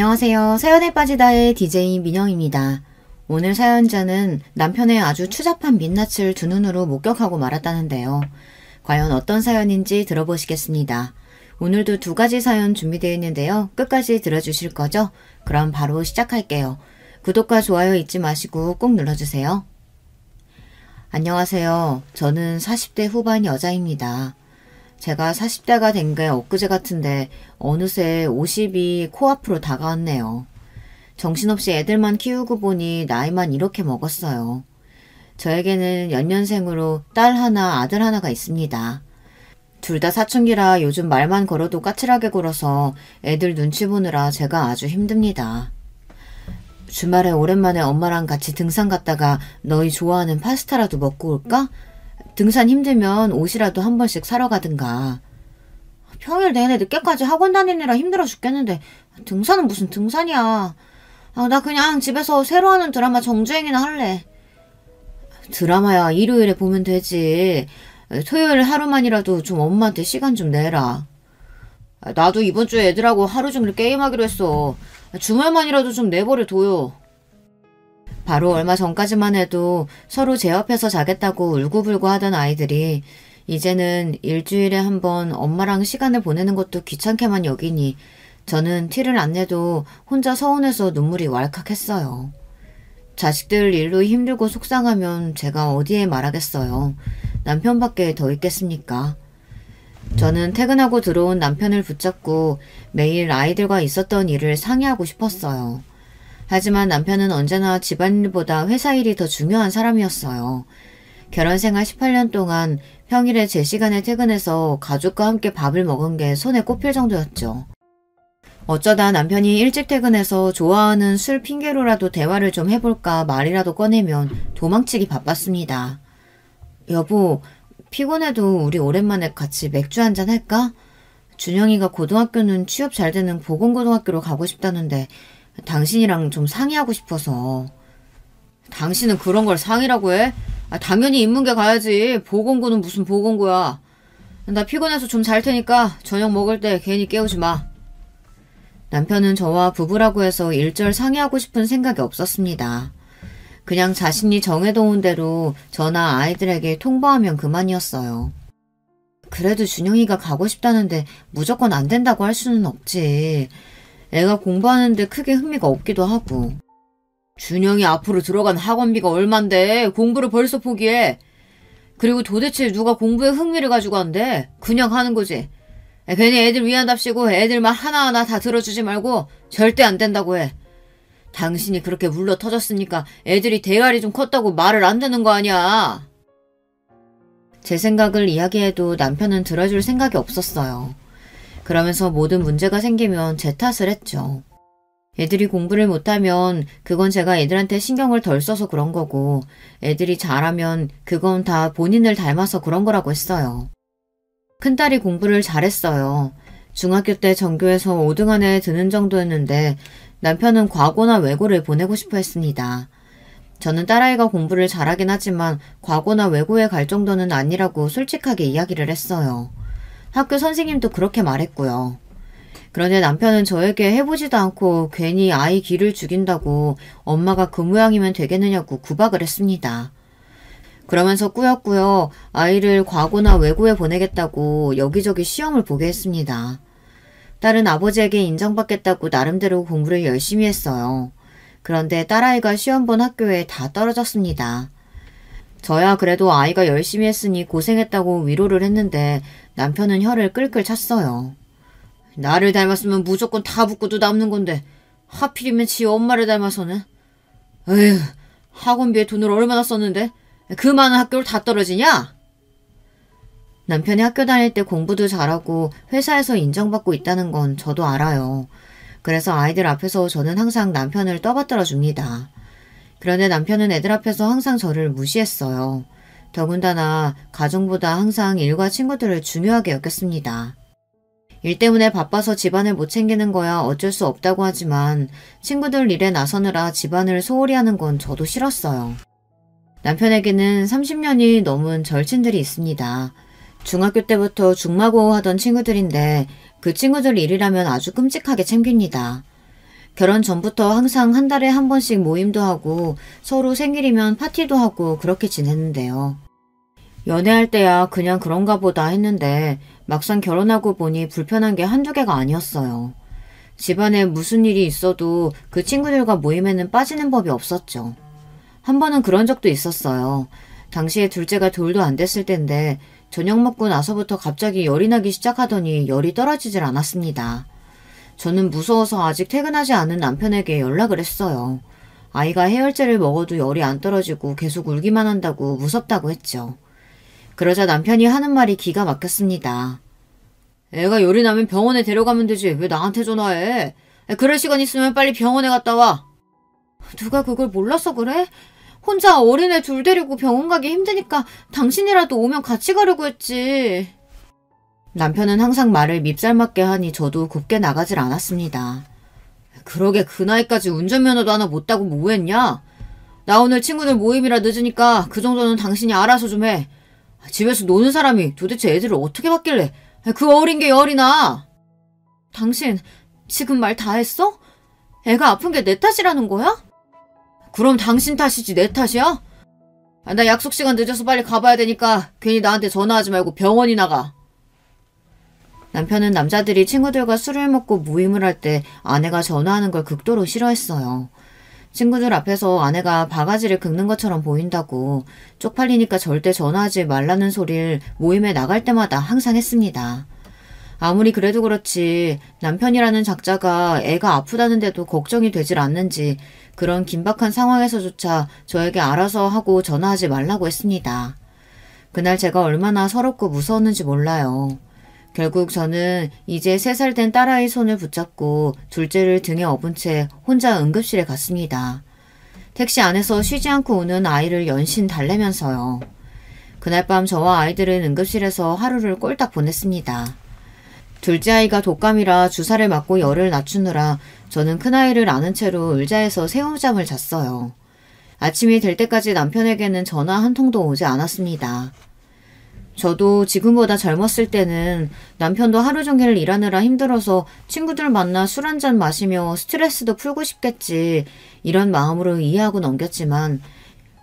안녕하세요. 사연에 빠지다의 DJ 민영입니다. 오늘 사연자는 남편의 아주 추잡한 민낯을 두 눈으로 목격하고 말았다는데요. 과연 어떤 사연인지 들어보시겠습니다. 오늘도 두 가지 사연 준비되어 있는데요. 끝까지 들어주실 거죠? 그럼 바로 시작할게요. 구독과 좋아요 잊지 마시고 꼭 눌러주세요. 안녕하세요. 저는 40대 후반 여자입니다. 제가 40대가 된 게 엊그제 같은데 어느새 50이 코앞으로 다가왔네요. 정신없이 애들만 키우고 보니 나이만 이렇게 먹었어요. 저에게는 연년생으로 딸 하나, 아들 하나가 있습니다. 둘 다 사춘기라 요즘 말만 걸어도 까칠하게 굴어서 애들 눈치 보느라 제가 아주 힘듭니다. 주말에 오랜만에 엄마랑 같이 등산 갔다가 너희 좋아하는 파스타라도 먹고 올까? 등산 힘들면 옷이라도 한 번씩 사러 가든가. 평일 내내 늦게까지 학원 다니느라 힘들어 죽겠는데 등산은 무슨 등산이야. 나 그냥 집에서 새로 하는 드라마 정주행이나 할래. 드라마야 일요일에 보면 되지. 토요일 하루만이라도 좀 엄마한테 시간 좀 내라. 나도 이번 주에 애들하고 하루 종일 게임하기로 했어. 주말만이라도 좀 내버려 둬요. 바로 얼마 전까지만 해도 서로 제 옆에서 자겠다고 울고불고 하던 아이들이 이제는 일주일에 한 번 엄마랑 시간을 보내는 것도 귀찮게만 여기니 저는 티를 안 내도 혼자 서운해서 눈물이 왈칵했어요. 자식들 일로 힘들고 속상하면 제가 어디에 말하겠어요. 남편밖에 더 있겠습니까? 저는 퇴근하고 들어온 남편을 붙잡고 매일 아이들과 있었던 일을 상의하고 싶었어요. 하지만 남편은 언제나 집안일보다 회사 일이 더 중요한 사람이었어요. 결혼생활 18년 동안 평일에 제 시간에 퇴근해서 가족과 함께 밥을 먹은 게 손에 꼽힐 정도였죠. 어쩌다 남편이 일찍 퇴근해서 좋아하는 술 핑계로라도 대화를 좀 해볼까 말이라도 꺼내면 도망치기 바빴습니다. 여보, 피곤해도 우리 오랜만에 같이 맥주 한잔 할까? 준영이가 고등학교는 취업 잘 되는 보건고등학교로 가고 싶다는데 당신이랑 좀 상의하고 싶어서. 당신은 그런 걸 상의라고 해? 당연히 인문계 가야지. 보건고는 무슨 보건고야. 나 피곤해서 좀 잘 테니까 저녁 먹을 때 괜히 깨우지 마. 남편은 저와 부부라고 해서 일절 상의하고 싶은 생각이 없었습니다. 그냥 자신이 정해놓은 대로 저나 아이들에게 통보하면 그만이었어요. 그래도 준영이가 가고 싶다는데 무조건 안 된다고 할 수는 없지. 애가 공부하는데 크게 흥미가 없기도 하고. 준영이 앞으로 들어간 학원비가 얼만데 공부를 벌써 포기해. 그리고 도대체 누가 공부에 흥미를 가지고 한대? 그냥 하는 거지. 괜히 애들 위한답시고 애들 말 하나하나 다 들어주지 말고 절대 안 된다고 해. 당신이 그렇게 물러 터졌으니까 애들이 대가리 좀 컸다고 말을 안 듣는 거 아니야. 제 생각을 이야기해도 남편은 들어줄 생각이 없었어요. 그러면서 모든 문제가 생기면 제 탓을 했죠. 애들이 공부를 못하면 그건 제가 애들한테 신경을 덜 써서 그런 거고 애들이 잘하면 그건 다 본인을 닮아서 그런 거라고 했어요. 큰딸이 공부를 잘했어요. 중학교 때 전교에서 5등 안에 드는 정도였는데 남편은 과고나 외고를 보내고 싶어 했습니다. 저는 딸아이가 공부를 잘하긴 하지만 과고나 외고에 갈 정도는 아니라고 솔직하게 이야기를 했어요. 학교 선생님도 그렇게 말했고요. 그런데 남편은 저에게 해보지도 않고 괜히 아이 기를 죽인다고 엄마가 그 모양이면 되겠느냐고 구박을 했습니다. 그러면서 꾸역꾸역 아이를 과고나 외고에 보내겠다고 여기저기 시험을 보게 했습니다. 딸은 아버지에게 인정받겠다고 나름대로 공부를 열심히 했어요. 그런데 딸아이가 시험 본 학교에 다 떨어졌습니다. 저야 그래도 아이가 열심히 했으니 고생했다고 위로를 했는데 남편은 혀를 끌끌 찼어요. 나를 닮았으면 무조건 다 붙고도 남는 건데 하필이면 지 엄마를 닮아서는. 에휴, 학원비에 돈을 얼마나 썼는데 그 많은 학교를 다 떨어지냐? 남편이 학교 다닐 때 공부도 잘하고 회사에서 인정받고 있다는 건 저도 알아요. 그래서 아이들 앞에서 저는 항상 남편을 떠받들어 줍니다. 그런데 남편은 애들 앞에서 항상 저를 무시했어요. 더군다나 가정보다 항상 일과 친구들을 중요하게 여겼습니다. 일 때문에 바빠서 집안을 못 챙기는 거야 어쩔 수 없다고 하지만 친구들 일에 나서느라 집안을 소홀히 하는 건 저도 싫었어요. 남편에게는 30년이 넘은 절친들이 있습니다. 중학교 때부터 중마고 하던 친구들인데 그 친구들 일이라면 아주 끔찍하게 챙깁니다. 결혼 전부터 항상 한 달에 한 번씩 모임도 하고 서로 생일이면 파티도 하고 그렇게 지냈는데요. 연애할 때야 그냥 그런가 보다 했는데 막상 결혼하고 보니 불편한 게 한두 개가 아니었어요. 집안에 무슨 일이 있어도 그 친구들과 모임에는 빠지는 법이 없었죠. 한 번은 그런 적도 있었어요. 당시에 둘째가 돌도 안 됐을 텐데 저녁 먹고 나서부터 갑자기 열이 나기 시작하더니 열이 떨어지질 않았습니다. 저는 무서워서 아직 퇴근하지 않은 남편에게 연락을 했어요. 아이가 해열제를 먹어도 열이 안 떨어지고 계속 울기만 한다고 무섭다고 했죠. 그러자 남편이 하는 말이 기가 막혔습니다. 애가 열이 나면 병원에 데려가면 되지. 왜 나한테 전화해? 그럴 시간 있으면 빨리 병원에 갔다 와. 누가 그걸 몰라서 그래? 혼자 어린애 둘 데리고 병원 가기 힘드니까 당신이라도 오면 같이 가려고 했지. 남편은 항상 말을 밉살맞게 하니 저도 곱게 나가질 않았습니다. 그러게 그 나이까지 운전면허도 하나 못 따고 뭐했냐? 나 오늘 친구들 모임이라 늦으니까 그 정도는 당신이 알아서 좀 해. 집에서 노는 사람이 도대체 애들을 어떻게 봤길래 그 어린 게 열이 나. 당신 지금 말 다 했어? 애가 아픈 게 내 탓이라는 거야? 그럼 당신 탓이지 내 탓이야? 나 약속 시간 늦어서 빨리 가봐야 되니까 괜히 나한테 전화하지 말고 병원이나 가. 남편은 남자들이 친구들과 술을 먹고 모임을 할 때 아내가 전화하는 걸 극도로 싫어했어요. 친구들 앞에서 아내가 바가지를 긁는 것처럼 보인다고 쪽팔리니까 절대 전화하지 말라는 소리를 모임에 나갈 때마다 항상 했습니다. 아무리 그래도 그렇지 남편이라는 작자가 애가 아프다는데도 걱정이 되질 않는지 그런 긴박한 상황에서조차 저에게 알아서 하고 전화하지 말라고 했습니다. 그날 제가 얼마나 서럽고 무서웠는지 몰라요. 결국 저는 이제 3살 된 딸아이 손을 붙잡고 둘째를 등에 업은 채 혼자 응급실에 갔습니다. 택시 안에서 쉬지 않고 우는 아이를 연신 달래면서요. 그날 밤 저와 아이들은 응급실에서 하루를 꼴딱 보냈습니다. 둘째 아이가 독감이라 주사를 맞고 열을 낮추느라 저는 큰아이를 안은 채로 의자에서 새우잠을 잤어요. 아침이 될 때까지 남편에게는 전화 한 통도 오지 않았습니다. 저도 지금보다 젊었을 때는 남편도 하루 종일 일하느라 힘들어서 친구들 만나 술 한잔 마시며 스트레스도 풀고 싶겠지 이런 마음으로 이해하고 넘겼지만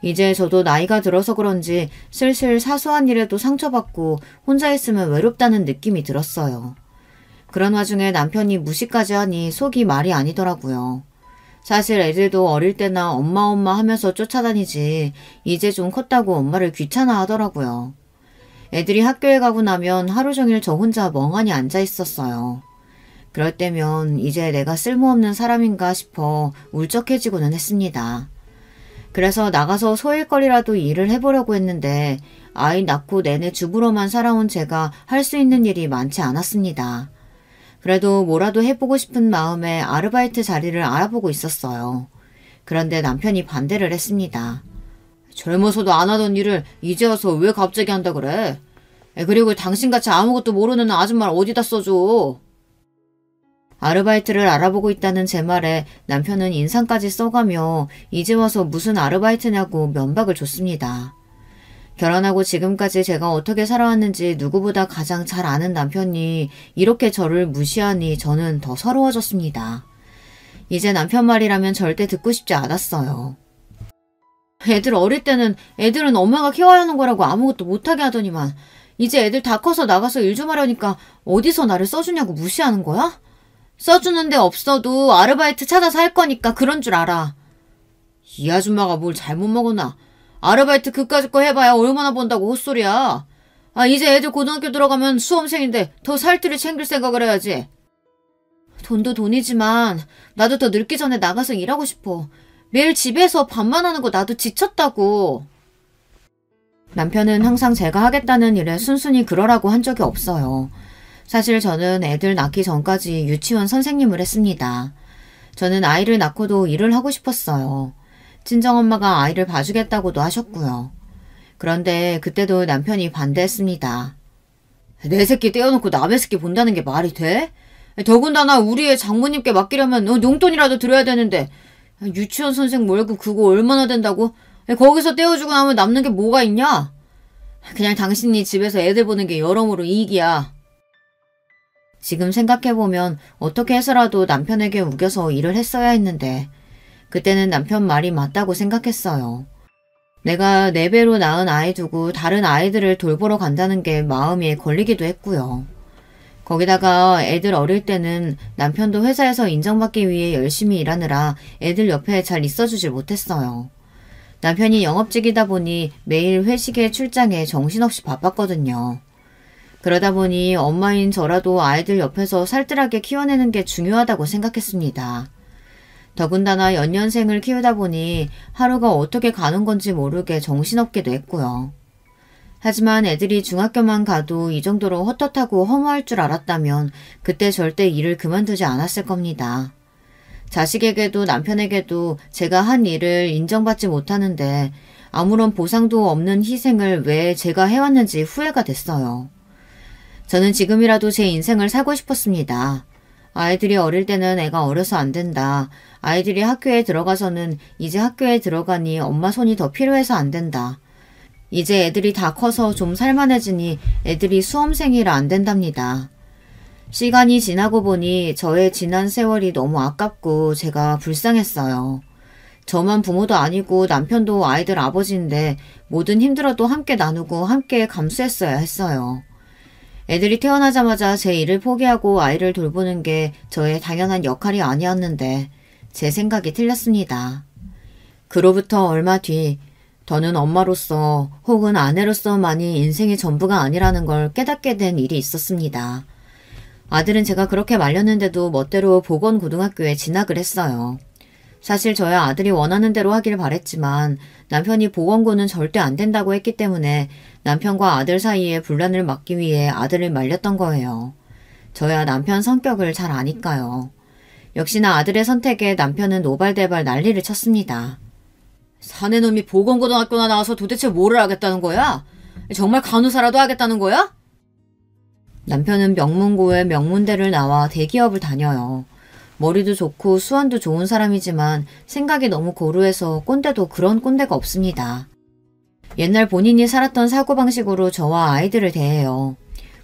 이제 저도 나이가 들어서 그런지 슬슬 사소한 일에도 상처받고 혼자 있으면 외롭다는 느낌이 들었어요. 그런 와중에 남편이 무시까지 하니 속이 말이 아니더라고요. 사실 애들도 어릴 때나 엄마 하면서 쫓아다니지 이제 좀 컸다고 엄마를 귀찮아 하더라고요. 애들이 학교에 가고 나면 하루 종일 저 혼자 멍하니 앉아 있었어요. 그럴 때면 이제 내가 쓸모없는 사람인가 싶어 울적해지고는 했습니다. 그래서 나가서 소일거리라도 일을 해보려고 했는데 아이 낳고 내내 주부로만 살아온 제가 할 수 있는 일이 많지 않았습니다. 그래도 뭐라도 해보고 싶은 마음에 아르바이트 자리를 알아보고 있었어요. 그런데 남편이 반대를 했습니다. 젊어서도 안 하던 일을 이제 와서 왜 갑자기 한다 그래? 그리고 당신같이 아무것도 모르는 아줌마를 어디다 써줘? 아르바이트를 알아보고 있다는 제 말에 남편은 인상까지 써가며 이제 와서 무슨 아르바이트냐고 면박을 줬습니다. 결혼하고 지금까지 제가 어떻게 살아왔는지 누구보다 가장 잘 아는 남편이 이렇게 저를 무시하니 저는 더 서러워졌습니다. 이제 남편 말이라면 절대 듣고 싶지 않았어요. 애들 어릴 때는 애들은 엄마가 키워야 하는 거라고 아무것도 못하게 하더니만 이제 애들 다 커서 나가서 일 좀 하려니까 어디서 나를 써주냐고 무시하는 거야? 써주는 데 없어도 아르바이트 찾아서 할 거니까 그런 줄 알아. 이 아줌마가 뭘 잘못 먹었나? 아르바이트 그까짓 거 해봐야 얼마나 번다고 헛소리야. 이제 애들 고등학교 들어가면 수험생인데 더 살뜰히 챙길 생각을 해야지. 돈도 돈이지만 나도 더 늙기 전에 나가서 일하고 싶어. 매일 집에서 밥만 하는 거 나도 지쳤다고. 남편은 항상 제가 하겠다는 일에 순순히 그러라고 한 적이 없어요. 사실 저는 애들 낳기 전까지 유치원 선생님을 했습니다. 저는 아이를 낳고도 일을 하고 싶었어요. 친정엄마가 아이를 봐주겠다고도 하셨고요. 그런데 그때도 남편이 반대했습니다. 내 새끼 떼어놓고 남의 새끼 본다는 게 말이 돼? 더군다나 우리 애 장모님께 맡기려면 용돈이라도 드려야 되는데 유치원 선생 월급 그거 얼마나 된다고? 거기서 떼어주고 나면 남는 게 뭐가 있냐? 그냥 당신이 집에서 애들 보는 게 여러모로 이익이야. 지금 생각해보면 어떻게 해서라도 남편에게 우겨서 일을 했어야 했는데 그때는 남편 말이 맞다고 생각했어요. 내가 4배로 낳은 아이 두고 다른 아이들을 돌보러 간다는 게 마음에 걸리기도 했고요. 거기다가 애들 어릴 때는 남편도 회사에서 인정받기 위해 열심히 일하느라 애들 옆에 잘 있어주질 못했어요. 남편이 영업직이다 보니 매일 회식에 출장에 정신없이 바빴거든요. 그러다 보니 엄마인 저라도 아이들 옆에서 살뜰하게 키워내는 게 중요하다고 생각했습니다. 더군다나 연년생을 키우다 보니 하루가 어떻게 가는 건지 모르게 정신없기도 했고요. 하지만 애들이 중학교만 가도 이 정도로 헛헛하고 허무할 줄 알았다면 그때 절대 일을 그만두지 않았을 겁니다. 자식에게도 남편에게도 제가 한 일을 인정받지 못하는데 아무런 보상도 없는 희생을 왜 제가 해왔는지 후회가 됐어요. 저는 지금이라도 제 인생을 살고 싶었습니다. 아이들이 어릴 때는 애가 어려서 안 된다. 아이들이 학교에 들어가서는 이제 학교에 들어가니 엄마 손이 더 필요해서 안 된다. 이제 애들이 다 커서 좀 살만해지니 애들이 수험생이라 안 된답니다. 시간이 지나고 보니 저의 지난 세월이 너무 아깝고 제가 불쌍했어요. 저만 부모도 아니고 남편도 아이들 아버지인데 뭐든 힘들어도 함께 나누고 함께 감수했어야 했어요. 애들이 태어나자마자 제 일을 포기하고 아이를 돌보는 게 저의 당연한 역할이 아니었는데 제 생각이 틀렸습니다. 그로부터 얼마 뒤 더는 엄마로서 혹은 아내로서만이 인생의 전부가 아니라는 걸 깨닫게 된 일이 있었습니다. 아들은 제가 그렇게 말렸는데도 멋대로 보건고등학교에 진학을 했어요. 사실 저야 아들이 원하는 대로 하길 바랬지만 남편이 보건고는 절대 안 된다고 했기 때문에 남편과 아들 사이에 분란을 막기 위해 아들을 말렸던 거예요. 저야 남편 성격을 잘 아니까요. 역시나 아들의 선택에 남편은 노발대발 난리를 쳤습니다. 사내놈이 보건고등학교나 나와서 도대체 뭐를 하겠다는 거야? 정말 간호사라도 하겠다는 거야? 남편은 명문고에 명문대를 나와 대기업을 다녀요. 머리도 좋고 수완도 좋은 사람이지만 생각이 너무 고루해서 꼰대도 그런 꼰대가 없습니다. 옛날 본인이 살았던 사고방식으로 저와 아이들을 대해요.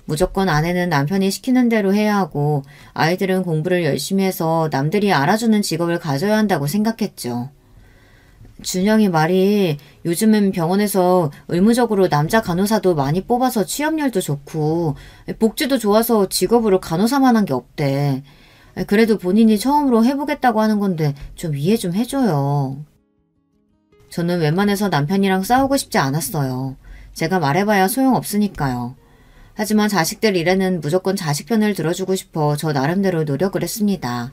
무조건 아내는 남편이 시키는 대로 해야 하고 아이들은 공부를 열심히 해서 남들이 알아주는 직업을 가져야 한다고 생각했죠. 준영이 말이 요즘은 병원에서 의무적으로 남자 간호사도 많이 뽑아서 취업률도 좋고 복지도 좋아서 직업으로 간호사만 한 게 없대. 그래도 본인이 처음으로 해보겠다고 하는 건데 좀 이해 좀 해줘요. 저는 웬만해서 남편이랑 싸우고 싶지 않았어요. 제가 말해봐야 소용없으니까요. 하지만 자식들 일에는 무조건 자식 편을 들어주고 싶어 저 나름대로 노력을 했습니다.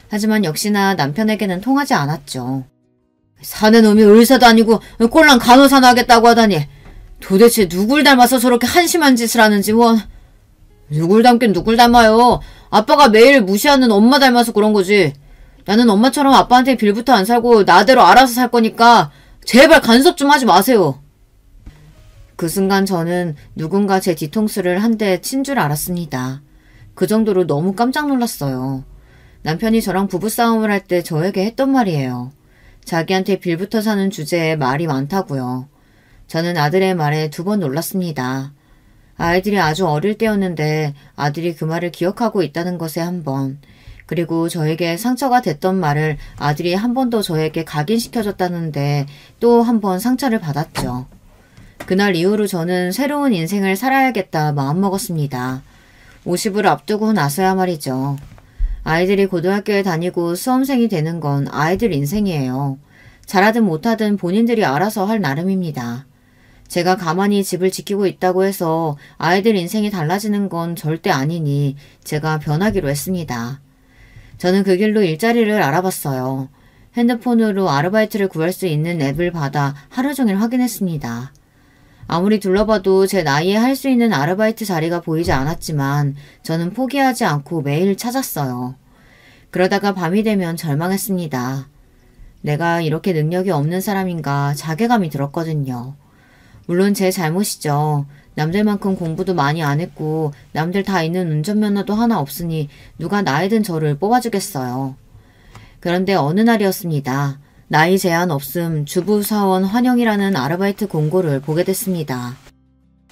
하지만 역시나 남편에게는 통하지 않았죠. 사내놈이 의사도 아니고 꼴랑 간호사나 하겠다고 하다니 도대체 누굴 닮아서 저렇게 한심한 짓을 하는지 원. 누굴 닮긴 누굴 닮아요. 아빠가 매일 무시하는 엄마 닮아서 그런 거지. 나는 엄마처럼 아빠한테 빌부터 안 살고 나대로 알아서 살 거니까 제발 간섭 좀 하지 마세요. 그 순간 저는 누군가 제 뒤통수를 한 대 친 줄 알았습니다. 그 정도로 너무 깜짝 놀랐어요. 남편이 저랑 부부싸움을 할 때 저에게 했던 말이에요. 자기한테 빌부터 사는 주제에 말이 많다고요. 저는 아들의 말에 2번 놀랐습니다. 아이들이 아주 어릴 때였는데 아들이 그 말을 기억하고 있다는 것에 1번, 그리고 저에게 상처가 됐던 말을 아들이 한 번 더 저에게 각인시켜줬다는데 또 1번 상처를 받았죠. 그날 이후로 저는 새로운 인생을 살아야겠다 마음먹었습니다. 50을 앞두고 나서야 말이죠. 아이들이 고등학교에 다니고 수험생이 되는 건 아이들 인생이에요. 잘하든 못하든 본인들이 알아서 할 나름입니다. 제가 가만히 집을 지키고 있다고 해서 아이들 인생이 달라지는 건 절대 아니니 제가 변하기로 했습니다. 저는 그 길로 일자리를 알아봤어요. 핸드폰으로 아르바이트를 구할 수 있는 앱을 받아 하루 종일 확인했습니다. 아무리 둘러봐도 제 나이에 할 수 있는 아르바이트 자리가 보이지 않았지만 저는 포기하지 않고 매일 찾았어요. 그러다가 밤이 되면 절망했습니다. 내가 이렇게 능력이 없는 사람인가 자괴감이 들었거든요. 물론 제 잘못이죠. 남들만큼 공부도 많이 안 했고 남들 다 있는 운전면허도 하나 없으니 누가 나이든 저를 뽑아주겠어요. 그런데 어느 날이었습니다. 나이 제한 없음 주부사원 환영이라는 아르바이트 공고를 보게 됐습니다.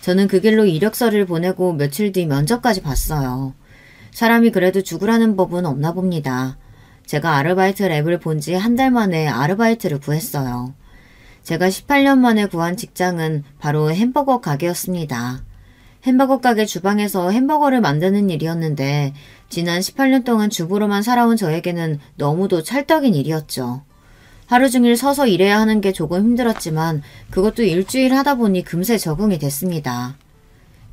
저는 그 길로 이력서를 보내고 며칠 뒤 면접까지 봤어요. 사람이 그래도 죽으라는 법은 없나 봅니다. 제가 아르바이트 랩을 본 지 한 달 만에 아르바이트를 구했어요. 제가 18년 만에 구한 직장은 바로 햄버거 가게였습니다. 햄버거 가게 주방에서 햄버거를 만드는 일이었는데 지난 18년 동안 주부로만 살아온 저에게는 너무도 찰떡인 일이었죠. 하루 종일 서서 일해야 하는 게 조금 힘들었지만 그것도 일주일 하다 보니 금세 적응이 됐습니다.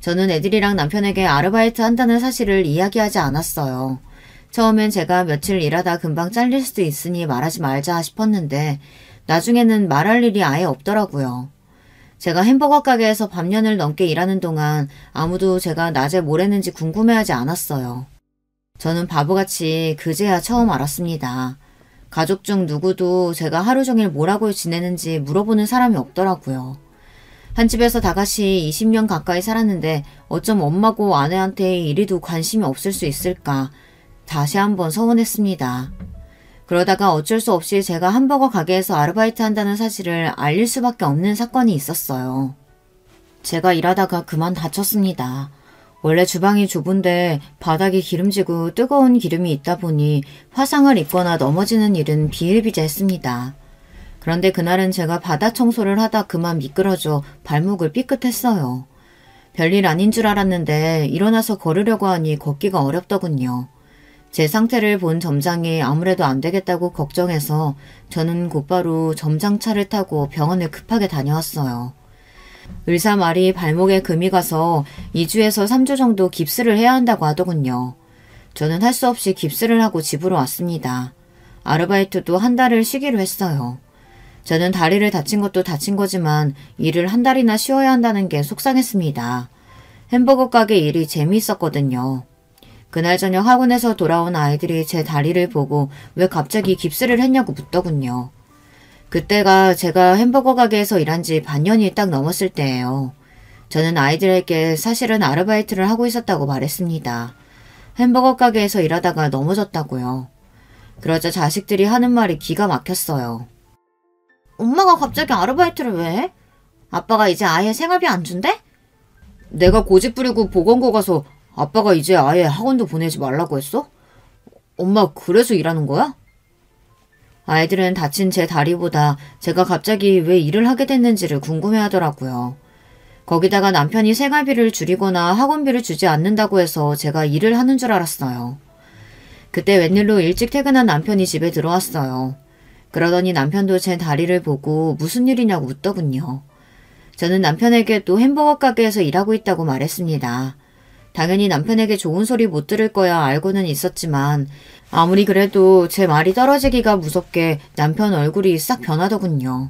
저는 애들이랑 남편에게 아르바이트 한다는 사실을 이야기하지 않았어요. 처음엔 제가 며칠 일하다 금방 잘릴 수도 있으니 말하지 말자 싶었는데 나중에는 말할 일이 아예 없더라고요. 제가 햄버거 가게에서 반년을 넘게 일하는 동안 아무도 제가 낮에 뭘 했는지 궁금해하지 않았어요. 저는 바보같이 그제야 처음 알았습니다. 가족 중 누구도 제가 하루 종일 뭐라고 지내는지 물어보는 사람이 없더라고요. 한 집에서 다같이 20년 가까이 살았는데 어쩜 엄마고 아내한테 이리도 관심이 없을 수 있을까 다시 한번 서운했습니다. 그러다가 어쩔 수 없이 제가 햄버거 가게에서 아르바이트 한다는 사실을 알릴 수밖에 없는 사건이 있었어요. 제가 일하다가 그만 다쳤습니다. 원래 주방이 좁은데 바닥이 기름지고 뜨거운 기름이 있다 보니 화상을 입거나 넘어지는 일은 비일비재했습니다. 그런데 그날은 제가 바닥 청소를 하다 그만 미끄러져 발목을 삐끗했어요. 별일 아닌 줄 알았는데 일어나서 걸으려고 하니 걷기가 어렵더군요. 제 상태를 본 점장이 아무래도 안 되겠다고 걱정해서 저는 곧바로 점장차를 타고 병원을 급하게 다녀왔어요. 의사 말이 발목에 금이 가서 2주에서 3주 정도 깁스를 해야 한다고 하더군요. 저는 할 수 없이 깁스를 하고 집으로 왔습니다. 아르바이트도 한 달을 쉬기로 했어요. 저는 다리를 다친 것도 다친 거지만 일을 한 달이나 쉬어야 한다는 게 속상했습니다. 햄버거 가게 일이 재미있었거든요. 그날 저녁 학원에서 돌아온 아이들이 제 다리를 보고 왜 갑자기 깁스를 했냐고 묻더군요. 그때가 제가 햄버거 가게에서 일한 지 반년이 딱 넘었을 때예요. 저는 아이들에게 사실은 아르바이트를 하고 있었다고 말했습니다. 햄버거 가게에서 일하다가 넘어졌다고요. 그러자 자식들이 하는 말이 기가 막혔어요. 엄마가 갑자기 아르바이트를 왜 해? 아빠가 이제 아예 생활비 안 준대? 내가 고집 부리고 보건고 가서 아빠가 이제 아예 학원도 보내지 말라고 했어? 엄마 그래서 일하는 거야? 아이들은 다친 제 다리보다 제가 갑자기 왜 일을 하게 됐는지를 궁금해하더라고요. 거기다가 남편이 생활비를 줄이거나 학원비를 주지 않는다고 해서 제가 일을 하는 줄 알았어요. 그때 웬일로 일찍 퇴근한 남편이 집에 들어왔어요. 그러더니 남편도 제 다리를 보고 무슨 일이냐고 묻더군요. 저는 남편에게 또 햄버거 가게에서 일하고 있다고 말했습니다. 당연히 남편에게 좋은 소리 못 들을 거야 알고는 있었지만 아무리 그래도 제 말이 떨어지기가 무섭게 남편 얼굴이 싹 변하더군요.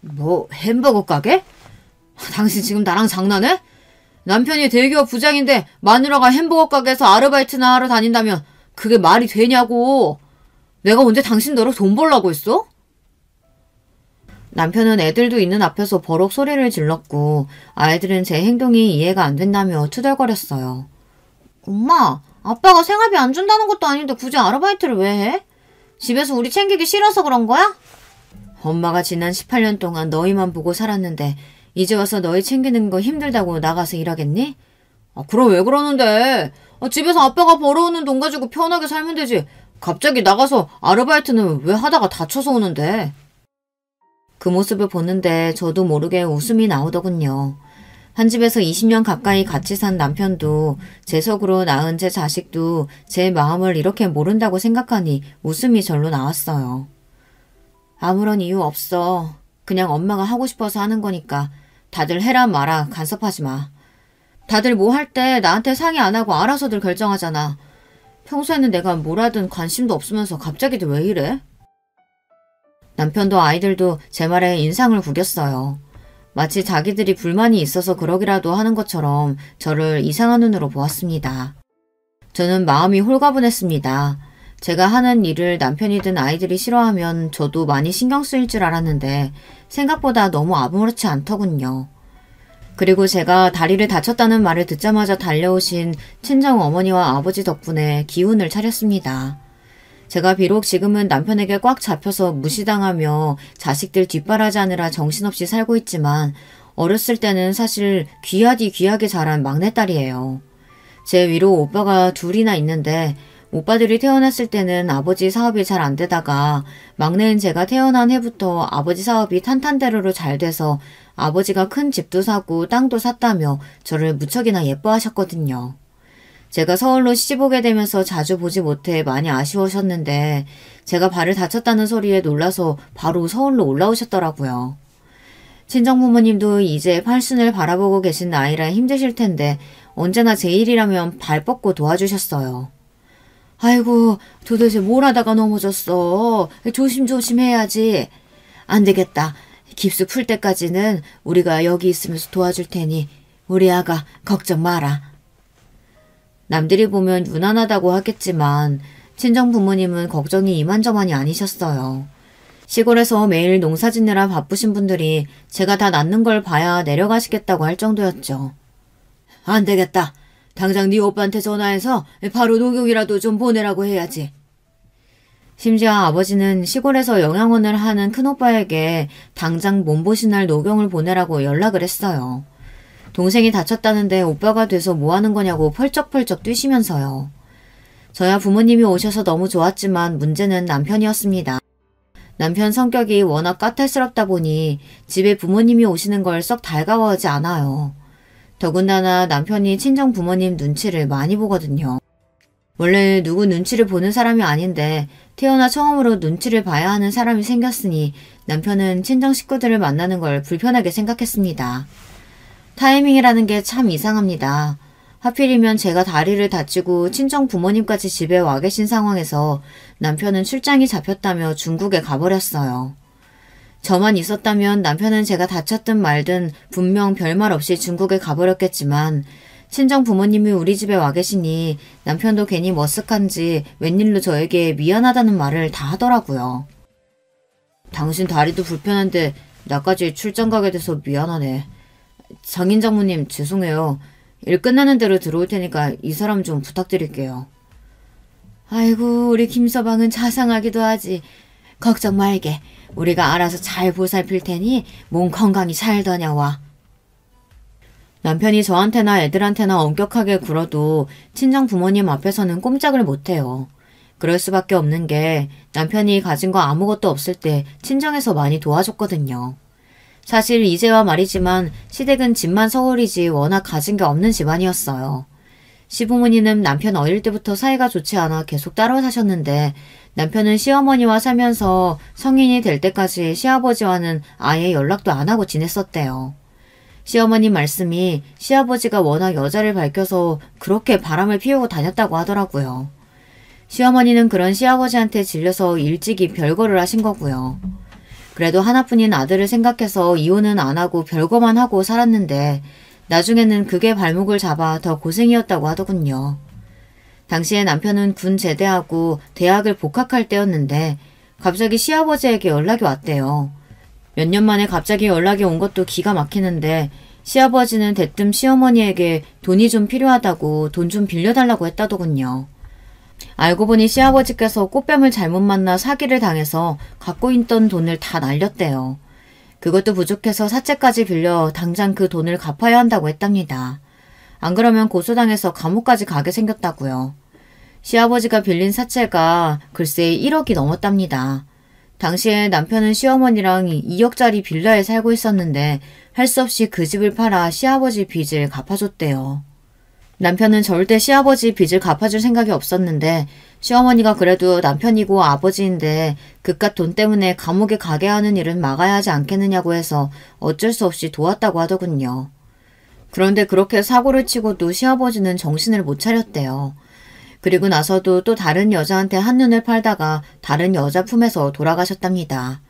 뭐 햄버거 가게? 당신 지금 나랑 장난해? 남편이 대기업 부장인데 마누라가 햄버거 가게에서 아르바이트나 하러 다닌다면 그게 말이 되냐고. 내가 언제 당신 너로 돈 벌라고 했어? 남편은 애들도 있는 앞에서 버럭 소리를 질렀고 아이들은 제 행동이 이해가 안 된다며 투덜거렸어요. 엄마, 아빠가 생활비 안 준다는 것도 아닌데 굳이 아르바이트를 왜 해? 집에서 우리 챙기기 싫어서 그런 거야? 엄마가 지난 18년 동안 너희만 보고 살았는데 이제 와서 너희 챙기는 거 힘들다고 나가서 일하겠니? 그럼 왜 그러는데? 집에서 아빠가 벌어오는 돈 가지고 편하게 살면 되지. 갑자기 나가서 아르바이트는 왜 하다가 다쳐서 오는데? 그 모습을 보는데 저도 모르게 웃음이 나오더군요. 한 집에서 20년 가까이 같이 산 남편도 제 속으로 낳은 제 자식도 제 마음을 이렇게 모른다고 생각하니 웃음이 절로 나왔어요. 아무런 이유 없어. 그냥 엄마가 하고 싶어서 하는 거니까 다들 해라 마라 간섭하지 마. 다들 뭐 할 때 나한테 상의 안 하고 알아서들 결정하잖아. 평소에는 내가 뭘 하든 관심도 없으면서 갑자기도 왜 이래? 남편도 아이들도 제 말에 인상을 구겼어요. 마치 자기들이 불만이 있어서 그러기라도 하는 것처럼 저를 이상한 눈으로 보았습니다. 저는 마음이 홀가분했습니다. 제가 하는 일을 남편이든 아이들이 싫어하면 저도 많이 신경 쓰일 줄 알았는데 생각보다 너무 아무렇지 않더군요. 그리고 제가 다리를 다쳤다는 말을 듣자마자 달려오신 친정 어머니와 아버지 덕분에 기운을 차렸습니다. 제가 비록 지금은 남편에게 꽉 잡혀서 무시당하며 자식들 뒷바라지하느라 정신없이 살고 있지만 어렸을 때는 사실 귀하디 귀하게 자란 막내딸이에요. 제 위로 오빠가 둘이나 있는데 오빠들이 태어났을 때는 아버지 사업이 잘 안 되다가 막내인 제가 태어난 해부터 아버지 사업이 탄탄대로로 잘 돼서 아버지가 큰 집도 사고 땅도 샀다며 저를 무척이나 예뻐하셨거든요. 제가 서울로 시집 오게 되면서 자주 보지 못해 많이 아쉬우셨는데 제가 발을 다쳤다는 소리에 놀라서 바로 서울로 올라오셨더라고요. 친정부모님도 이제 팔순을 바라보고 계신 나이라 힘드실 텐데 언제나 제 일이라면 발 뻗고 도와주셨어요. 아이고, 도대체 뭘 하다가 넘어졌어. 조심조심 해야지. 안 되겠다. 깁스 풀 때까지는 우리가 여기 있으면서 도와줄 테니 우리 아가 걱정 마라. 남들이 보면 유난하다고 하겠지만 친정 부모님은 걱정이 이만저만이 아니셨어요. 시골에서 매일 농사 짓느라 바쁘신 분들이 제가 다 낫는 걸 봐야 내려가시겠다고 할 정도였죠. 안 되겠다. 당장 네 오빠한테 전화해서 바로 녹용이라도 좀 보내라고 해야지. 심지어 아버지는 시골에서 영양원을 하는 큰오빠에게 당장 몸보신할 녹용을 보내라고 연락을 했어요. 동생이 다쳤다는데 오빠가 돼서 뭐하는 거냐고 펄쩍펄쩍 뛰시면서요. 저야 부모님이 오셔서 너무 좋았지만 문제는 남편이었습니다. 남편 성격이 워낙 까탈스럽다 보니 집에 부모님이 오시는 걸 썩 달가워하지 않아요. 더군다나 남편이 친정 부모님 눈치를 많이 보거든요. 원래 누구 눈치를 보는 사람이 아닌데 태어나 처음으로 눈치를 봐야 하는 사람이 생겼으니 남편은 친정 식구들을 만나는 걸 불편하게 생각했습니다. 타이밍이라는 게 참 이상합니다. 하필이면 제가 다리를 다치고 친정 부모님까지 집에 와 계신 상황에서 남편은 출장이 잡혔다며 중국에 가버렸어요. 저만 있었다면 남편은 제가 다쳤든 말든 분명 별말 없이 중국에 가버렸겠지만 친정 부모님이 우리 집에 와 계시니 남편도 괜히 머쓱한지 웬일로 저에게 미안하다는 말을 다 하더라고요. 당신 다리도 불편한데 나까지 출장 가게 돼서 미안하네. 장인 장모님 죄송해요. 일 끝나는 대로 들어올 테니까 이 사람 좀 부탁드릴게요. 아이고 우리 김서방은 자상하기도 하지. 걱정 말게. 우리가 알아서 잘 보살필 테니 몸 건강히 잘 다녀와. 남편이 저한테나 애들한테나 엄격하게 굴어도 친정 부모님 앞에서는 꼼짝을 못해요. 그럴 수밖에 없는 게 남편이 가진 거 아무것도 없을 때 친정에서 많이 도와줬거든요. 사실 이제와 말이지만 시댁은 집만 서울이지 워낙 가진 게 없는 집안이었어요. 시부모님은 남편 어릴 때부터 사이가 좋지 않아 계속 따로 사셨는데 남편은 시어머니와 살면서 성인이 될 때까지 시아버지와는 아예 연락도 안 하고 지냈었대요. 시어머님 말씀이 시아버지가 워낙 여자를 밝혀서 그렇게 바람을 피우고 다녔다고 하더라고요. 시어머니는 그런 시아버지한테 질려서 일찍이 별거를 하신 거고요. 그래도 하나뿐인 아들을 생각해서 이혼은 안 하고 별거만 하고 살았는데 나중에는 그게 발목을 잡아 더 고생이었다고 하더군요. 당시에 남편은 군 제대하고 대학을 복학할 때였는데 갑자기 시아버지에게 연락이 왔대요. 몇 년 만에 갑자기 연락이 온 것도 기가 막히는데 시아버지는 대뜸 시어머니에게 돈이 좀 필요하다고 돈 좀 빌려달라고 했다더군요. 알고 보니 시아버지께서 꽃뱀을 잘못 만나 사기를 당해서 갖고 있던 돈을 다 날렸대요. 그것도 부족해서 사채까지 빌려 당장 그 돈을 갚아야 한다고 했답니다. 안 그러면 고소당해서 감옥까지 가게 생겼다고요. 시아버지가 빌린 사채가 글쎄 1억이 넘었답니다. 당시에 남편은 시어머니랑 2억짜리 빌라에 살고 있었는데 할 수 없이 그 집을 팔아 시아버지 빚을 갚아줬대요. 남편은 절대 시아버지 빚을 갚아줄 생각이 없었는데 시어머니가 그래도 남편이고 아버지인데 그깟 돈 때문에 감옥에 가게 하는 일은 막아야 하지 않겠느냐고 해서 어쩔 수 없이 도왔다고 하더군요. 그런데 그렇게 사고를 치고도 시아버지는 정신을 못 차렸대요. 그리고 나서도 또 다른 여자한테 한눈을 팔다가 다른 여자 품에서 돌아가셨답니다.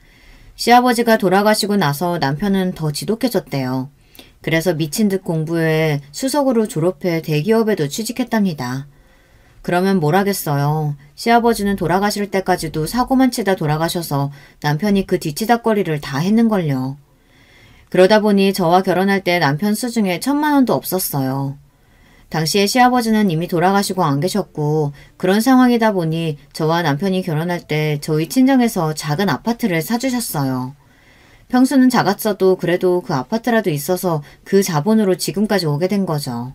시아버지가 돌아가시고 나서 남편은 더 지독해졌대요. 그래서 미친 듯 공부해 수석으로 졸업해 대기업에도 취직했답니다. 그러면 뭘 하겠어요. 시아버지는 돌아가실 때까지도 사고만 치다 돌아가셔서 남편이 그 뒤치다꺼리를 다 했는걸요. 그러다 보니 저와 결혼할 때 남편 수중에 1,000만 원도 없었어요. 당시에 시아버지는 이미 돌아가시고 안 계셨고 그런 상황이다 보니 저와 남편이 결혼할 때 저희 친정에서 작은 아파트를 사주셨어요. 평수는 작았어도 그래도 그 아파트라도 있어서 그 자본으로 지금까지 오게 된 거죠.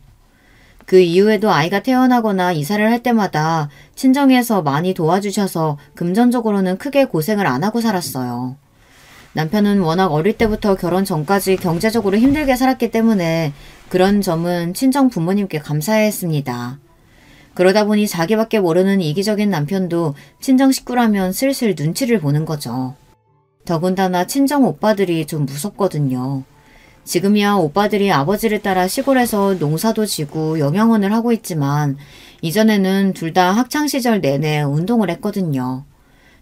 그 이후에도 아이가 태어나거나 이사를 할 때마다 친정에서 많이 도와주셔서 금전적으로는 크게 고생을 안 하고 살았어요. 남편은 워낙 어릴 때부터 결혼 전까지 경제적으로 힘들게 살았기 때문에 그런 점은 친정 부모님께 감사해야 했습니다. 그러다 보니 자기밖에 모르는 이기적인 남편도 친정 식구라면 슬슬 눈치를 보는 거죠. 더군다나 친정 오빠들이 좀 무섭거든요. 지금이야 오빠들이 아버지를 따라 시골에서 농사도 지고 영양원을 하고 있지만 이전에는 둘 다 학창시절 내내 운동을 했거든요.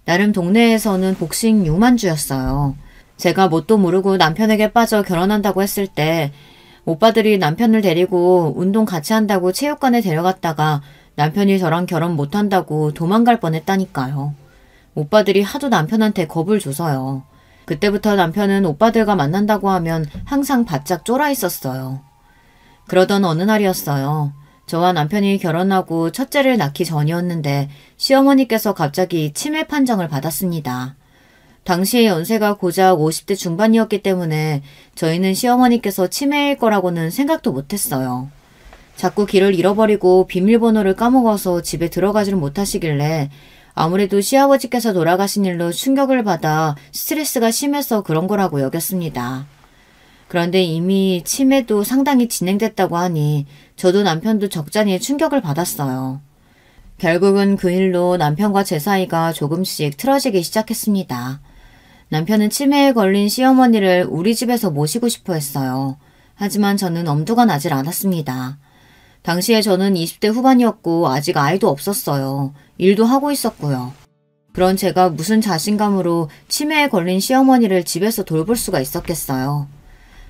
나름 동네에서는 복싱 유만주였어요. 제가 뭣도 모르고 남편에게 빠져 결혼한다고 했을 때 오빠들이 남편을 데리고 운동 같이 한다고 체육관에 데려갔다가 남편이 저랑 결혼 못한다고 도망갈 뻔했다니까요. 오빠들이 하도 남편한테 겁을 줘서요. 그때부터 남편은 오빠들과 만난다고 하면 항상 바짝 쫄아 있었어요. 그러던 어느 날이었어요. 저와 남편이 결혼하고 첫째를 낳기 전이었는데 시어머니께서 갑자기 치매 판정을 받았습니다. 당시의 연세가 고작 50대 중반이었기 때문에 저희는 시어머니께서 치매일 거라고는 생각도 못했어요. 자꾸 길을 잃어버리고 비밀번호를 까먹어서 집에 들어가지를 못하시길래 아무래도 시아버지께서 돌아가신 일로 충격을 받아 스트레스가 심해서 그런 거라고 여겼습니다. 그런데 이미 치매도 상당히 진행됐다고 하니 저도 남편도 적잖이 충격을 받았어요. 결국은 그 일로 남편과 제 사이가 조금씩 틀어지기 시작했습니다. 남편은 치매에 걸린 시어머니를 우리 집에서 모시고 싶어 했어요. 하지만 저는 엄두가 나질 않았습니다. 당시에 저는 20대 후반이었고 아직 아이도 없었어요. 일도 하고 있었고요. 그런 제가 무슨 자신감으로 치매에 걸린 시어머니를 집에서 돌볼 수가 있었겠어요.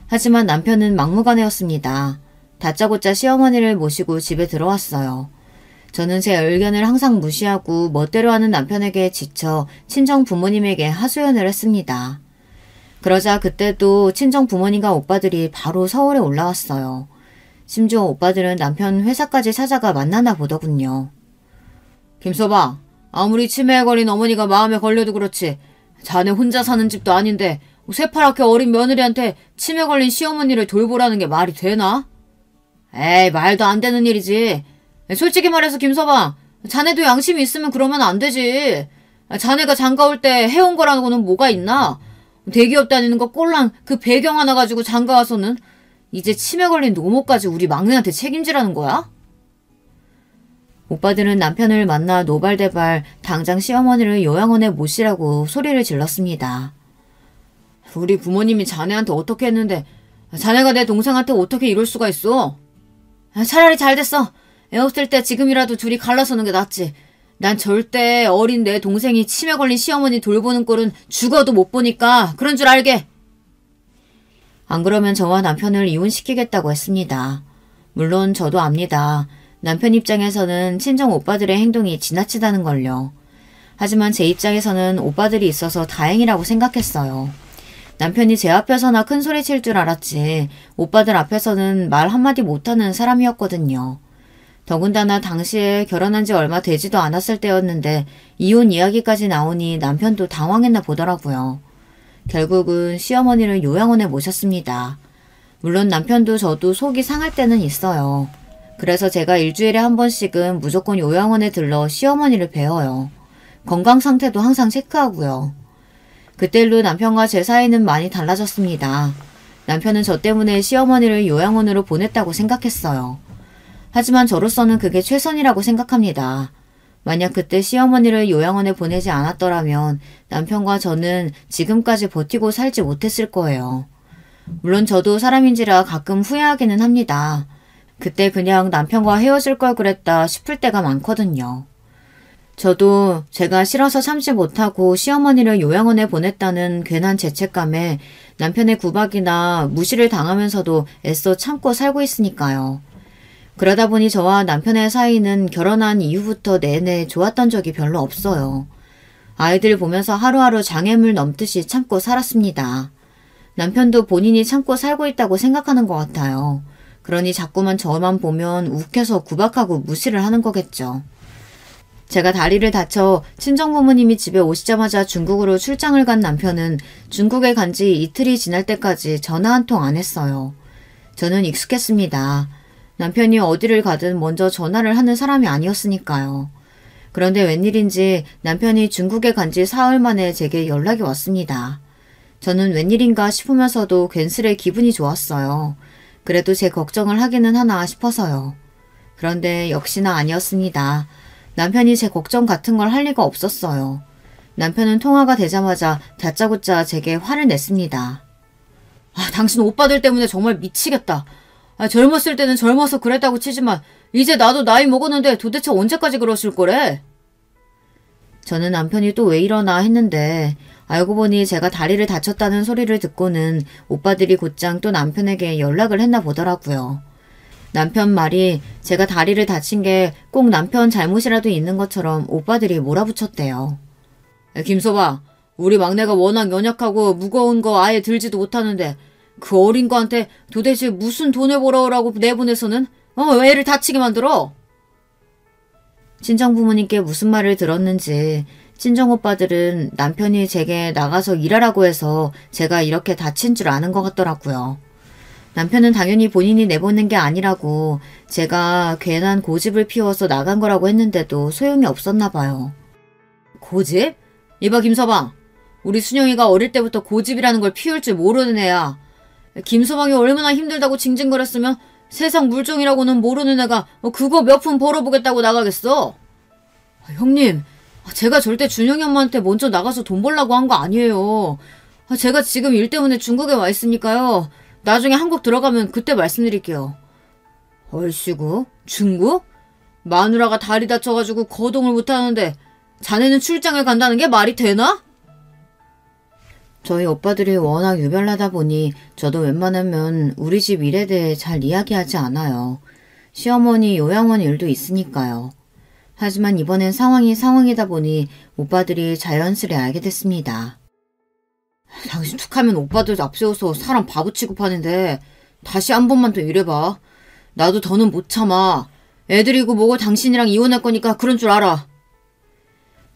하지만 남편은 막무가내였습니다. 다짜고짜 시어머니를 모시고 집에 들어왔어요. 저는 제 의견을 항상 무시하고 멋대로 하는 남편에게 지쳐 친정 부모님에게 하소연을 했습니다. 그러자 그때도 친정 부모님과 오빠들이 바로 서울에 올라왔어요. 심지어 오빠들은 남편 회사까지 찾아가 만나나 보더군요. 김서방, 아무리 치매에 걸린 어머니가 마음에 걸려도 그렇지 자네 혼자 사는 집도 아닌데 새파랗게 어린 며느리한테 치매 걸린 시어머니를 돌보라는 게 말이 되나? 에이, 말도 안 되는 일이지. 솔직히 말해서 김서방, 자네도 양심이 있으면 그러면 안 되지. 자네가 장가 올 때 해온 거라고는 뭐가 있나? 대기업 다니는 거 꼴랑 그 배경 하나 가지고 장가 와서는 이제 치매 걸린 노모까지 우리 막내한테 책임지라는 거야? 오빠들은 남편을 만나 노발대발 당장 시어머니를 요양원에 모시라고 소리를 질렀습니다. 우리 부모님이 자네한테 어떻게 했는데 자네가 내 동생한테 어떻게 이럴 수가 있어? 차라리 잘 됐어. 애 없을 때 지금이라도 둘이 갈라서는 게 낫지. 난 절대 어린 내 동생이 치매 걸린 시어머니 돌보는 꼴은 죽어도 못 보니까 그런 줄 알게. 안 그러면 저와 남편을 이혼시키겠다고 했습니다. 물론 저도 압니다. 남편 입장에서는 친정 오빠들의 행동이 지나치다는 걸요. 하지만 제 입장에서는 오빠들이 있어서 다행이라고 생각했어요. 남편이 제 앞에서나 큰 소리 칠 줄 알았지 오빠들 앞에서는 말 한마디 못하는 사람이었거든요. 더군다나 당시에 결혼한 지 얼마 되지도 않았을 때였는데 이혼 이야기까지 나오니 남편도 당황했나 보더라고요. 결국은 시어머니를 요양원에 모셨습니다. 물론 남편도 저도 속이 상할 때는 있어요. 그래서 제가 일주일에 한 번씩은 무조건 요양원에 들러 시어머니를 뵈어요. 건강 상태도 항상 체크하고요. 그때 일로 남편과 제 사이는 많이 달라졌습니다. 남편은 저 때문에 시어머니를 요양원으로 보냈다고 생각했어요. 하지만 저로서는 그게 최선이라고 생각합니다. 만약 그때 시어머니를 요양원에 보내지 않았더라면 남편과 저는 지금까지 버티고 살지 못했을 거예요. 물론 저도 사람인지라 가끔 후회하기는 합니다. 그때 그냥 남편과 헤어질 걸 그랬다 싶을 때가 많거든요. 저도 제가 싫어서 참지 못하고 시어머니를 요양원에 보냈다는 괜한 죄책감에 남편의 구박이나 무시를 당하면서도 애써 참고 살고 있으니까요. 그러다 보니 저와 남편의 사이는 결혼한 이후부터 내내 좋았던 적이 별로 없어요. 아이들 보면서 하루하루 장애물 넘듯이 참고 살았습니다. 남편도 본인이 참고 살고 있다고 생각하는 것 같아요. 그러니 자꾸만 저만 보면 욱해서 구박하고 무시를 하는 거겠죠. 제가 다리를 다쳐 친정부모님이 집에 오시자마자 중국으로 출장을 간 남편은 중국에 간 지 이틀이 지날 때까지 전화 한 통 안 했어요. 저는 익숙했습니다. 남편이 어디를 가든 먼저 전화를 하는 사람이 아니었으니까요. 그런데 웬일인지 남편이 중국에 간 지 사흘 만에 제게 연락이 왔습니다. 저는 웬일인가 싶으면서도 괜스레 기분이 좋았어요. 그래도 제 걱정을 하기는 하나 싶어서요. 그런데 역시나 아니었습니다. 남편이 제 걱정 같은 걸 할 리가 없었어요. 남편은 통화가 되자마자 다짜고짜 제게 화를 냈습니다. 당신 오빠들 때문에 정말 미치겠다. 젊었을 때는 젊어서 그랬다고 치지만 이제 나도 나이 먹었는데 도대체 언제까지 그러실 거래? 저는 남편이 또 왜 이러나 했는데 알고 보니 제가 다리를 다쳤다는 소리를 듣고는 오빠들이 곧장 또 남편에게 연락을 했나 보더라고요. 남편 말이 제가 다리를 다친 게 꼭 남편 잘못이라도 있는 것처럼 오빠들이 몰아붙였대요. 김서방, 우리 막내가 워낙 연약하고 무거운 거 아예 들지도 못하는데 그 어린 거한테 도대체 무슨 돈을 벌어오라고 내보내서는 애를 다치게 만들어? 친정부모님께 무슨 말을 들었는지 친정오빠들은 남편이 제게 나가서 일하라고 해서 제가 이렇게 다친 줄 아는 것 같더라고요. 남편은 당연히 본인이 내보낸 게 아니라고 제가 괜한 고집을 피워서 나간 거라고 했는데도 소용이 없었나 봐요. 고집? 이봐 김서방, 우리 순영이가 어릴 때부터 고집이라는 걸 피울 줄 모르는 애야. 김서방이 얼마나 힘들다고 징징거렸으면 세상 물정이라고는 모르는 애가 그거 몇 푼 벌어보겠다고 나가겠어? 형님, 제가 절대 준영이 엄마한테 먼저 나가서 돈 벌라고 한 거 아니에요. 제가 지금 일 때문에 중국에 와 있으니까요. 나중에 한국 들어가면 그때 말씀드릴게요. 얼씨구, 중국? 마누라가 다리 다쳐가지고 거동을 못하는데 자네는 출장을 간다는 게 말이 되나? 저희 오빠들이 워낙 유별나다 보니 저도 웬만하면 우리 집 일에 대해 잘 이야기하지 않아요. 시어머니 요양원 일도 있으니까요. 하지만 이번엔 상황이다 보니 오빠들이 자연스레 알게 됐습니다. 당신 툭하면 오빠들 앞세워서 사람 바보 취급하는데 다시 한 번만 더 이래봐. 나도 더는 못 참아. 애들이고 뭐고 당신이랑 이혼할 거니까 그런 줄 알아.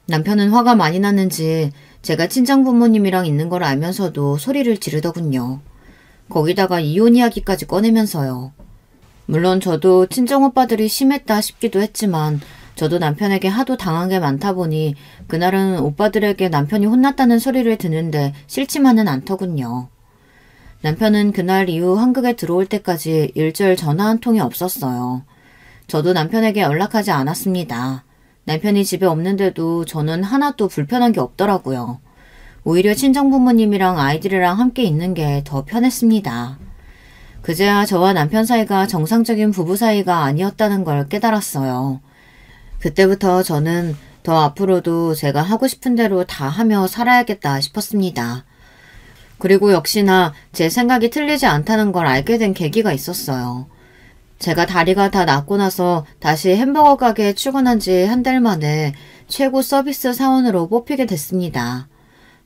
남편은 화가 많이 났는지 제가 친정부모님이랑 있는 걸 알면서도 소리를 지르더군요. 거기다가 이혼 이야기까지 꺼내면서요. 물론 저도 친정오빠들이 심했다 싶기도 했지만 저도 남편에게 하도 당한 게 많다 보니 그날은 오빠들에게 남편이 혼났다는 소리를 듣는데 싫지만은 않더군요. 남편은 그날 이후 한국에 들어올 때까지 일절 전화 한 통이 없었어요. 저도 남편에게 연락하지 않았습니다. 남편이 집에 없는데도 저는 하나도 불편한 게 없더라고요. 오히려 친정부모님이랑 아이들이랑 함께 있는 게 더 편했습니다. 그제야 저와 남편 사이가 정상적인 부부 사이가 아니었다는 걸 깨달았어요. 그때부터 저는 더 앞으로도 제가 하고 싶은 대로 다 하며 살아야겠다 싶었습니다. 그리고 역시나 제 생각이 틀리지 않다는 걸 알게 된 계기가 있었어요. 제가 다리가 다 낫고 나서 다시 햄버거 가게에 출근한 지 한 달 만에 최고 서비스 사원으로 뽑히게 됐습니다.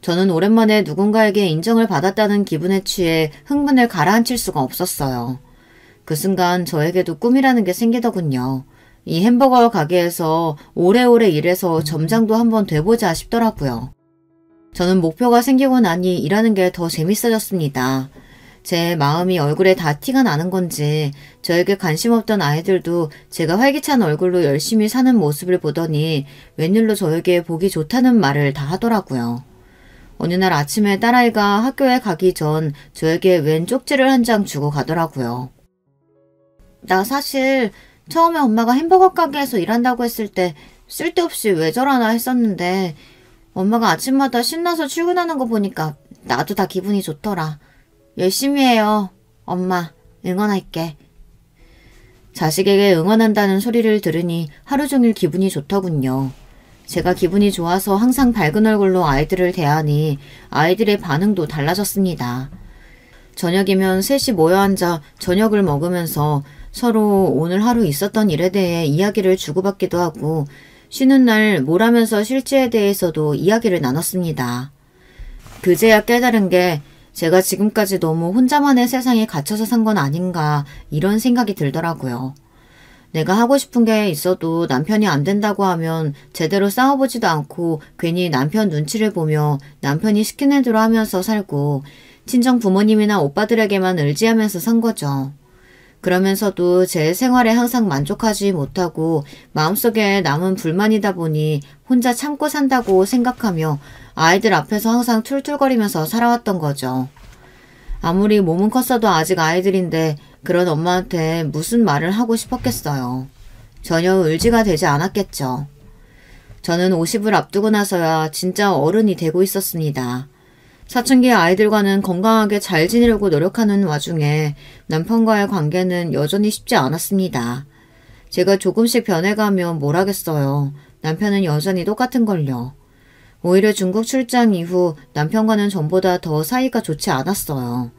저는 오랜만에 누군가에게 인정을 받았다는 기분에 취해 흥분을 가라앉힐 수가 없었어요. 그 순간 저에게도 꿈이라는 게 생기더군요. 이 햄버거 가게에서 오래오래 일해서 점장도 한번 돼보자 싶더라고요. 저는 목표가 생기고 나니 일하는 게 더 재밌어졌습니다. 제 마음이 얼굴에 다 티가 나는 건지 저에게 관심 없던 아이들도 제가 활기찬 얼굴로 열심히 사는 모습을 보더니 웬일로 저에게 보기 좋다는 말을 다 하더라고요. 어느 날 아침에 딸아이가 학교에 가기 전 저에게 웬 쪽지를 한 장 주고 가더라고요. 나 사실 처음에 엄마가 햄버거 가게에서 일한다고 했을 때 쓸데없이 왜 저러나 했었는데 엄마가 아침마다 신나서 출근하는 거 보니까 나도 다 기분이 좋더라. 열심히 해요. 엄마, 응원할게. 자식에게 응원한다는 소리를 들으니 하루 종일 기분이 좋더군요. 제가 기분이 좋아서 항상 밝은 얼굴로 아이들을 대하니 아이들의 반응도 달라졌습니다. 저녁이면 셋이 모여 앉아 저녁을 먹으면서 서로 오늘 하루 있었던 일에 대해 이야기를 주고받기도 하고 쉬는 날 뭘 하면서 실지에 대해서도 이야기를 나눴습니다. 그제야 깨달은 게 제가 지금까지 너무 혼자만의 세상에 갇혀서 산 건 아닌가 이런 생각이 들더라고요. 내가 하고 싶은 게 있어도 남편이 안 된다고 하면 제대로 싸워보지도 않고 괜히 남편 눈치를 보며 남편이 시키는 대로 하면서 살고 친정 부모님이나 오빠들에게만 의지하면서 산 거죠. 그러면서도 제 생활에 항상 만족하지 못하고 마음속에 남은 불만이다 보니 혼자 참고 산다고 생각하며 아이들 앞에서 항상 툴툴거리면서 살아왔던 거죠. 아무리 몸은 컸어도 아직 아이들인데 그런 엄마한테 무슨 말을 하고 싶었겠어요. 전혀 의지가 되지 않았겠죠. 저는 50을 앞두고 나서야 진짜 어른이 되고 있었습니다. 사춘기 아이들과는 건강하게 잘 지내려고 노력하는 와중에 남편과의 관계는 여전히 쉽지 않았습니다. 제가 조금씩 변해가면 뭘 하겠어요. 남편은 여전히 똑같은걸요. 오히려 중국 출장 이후 남편과는 전보다 더 사이가 좋지 않았어요.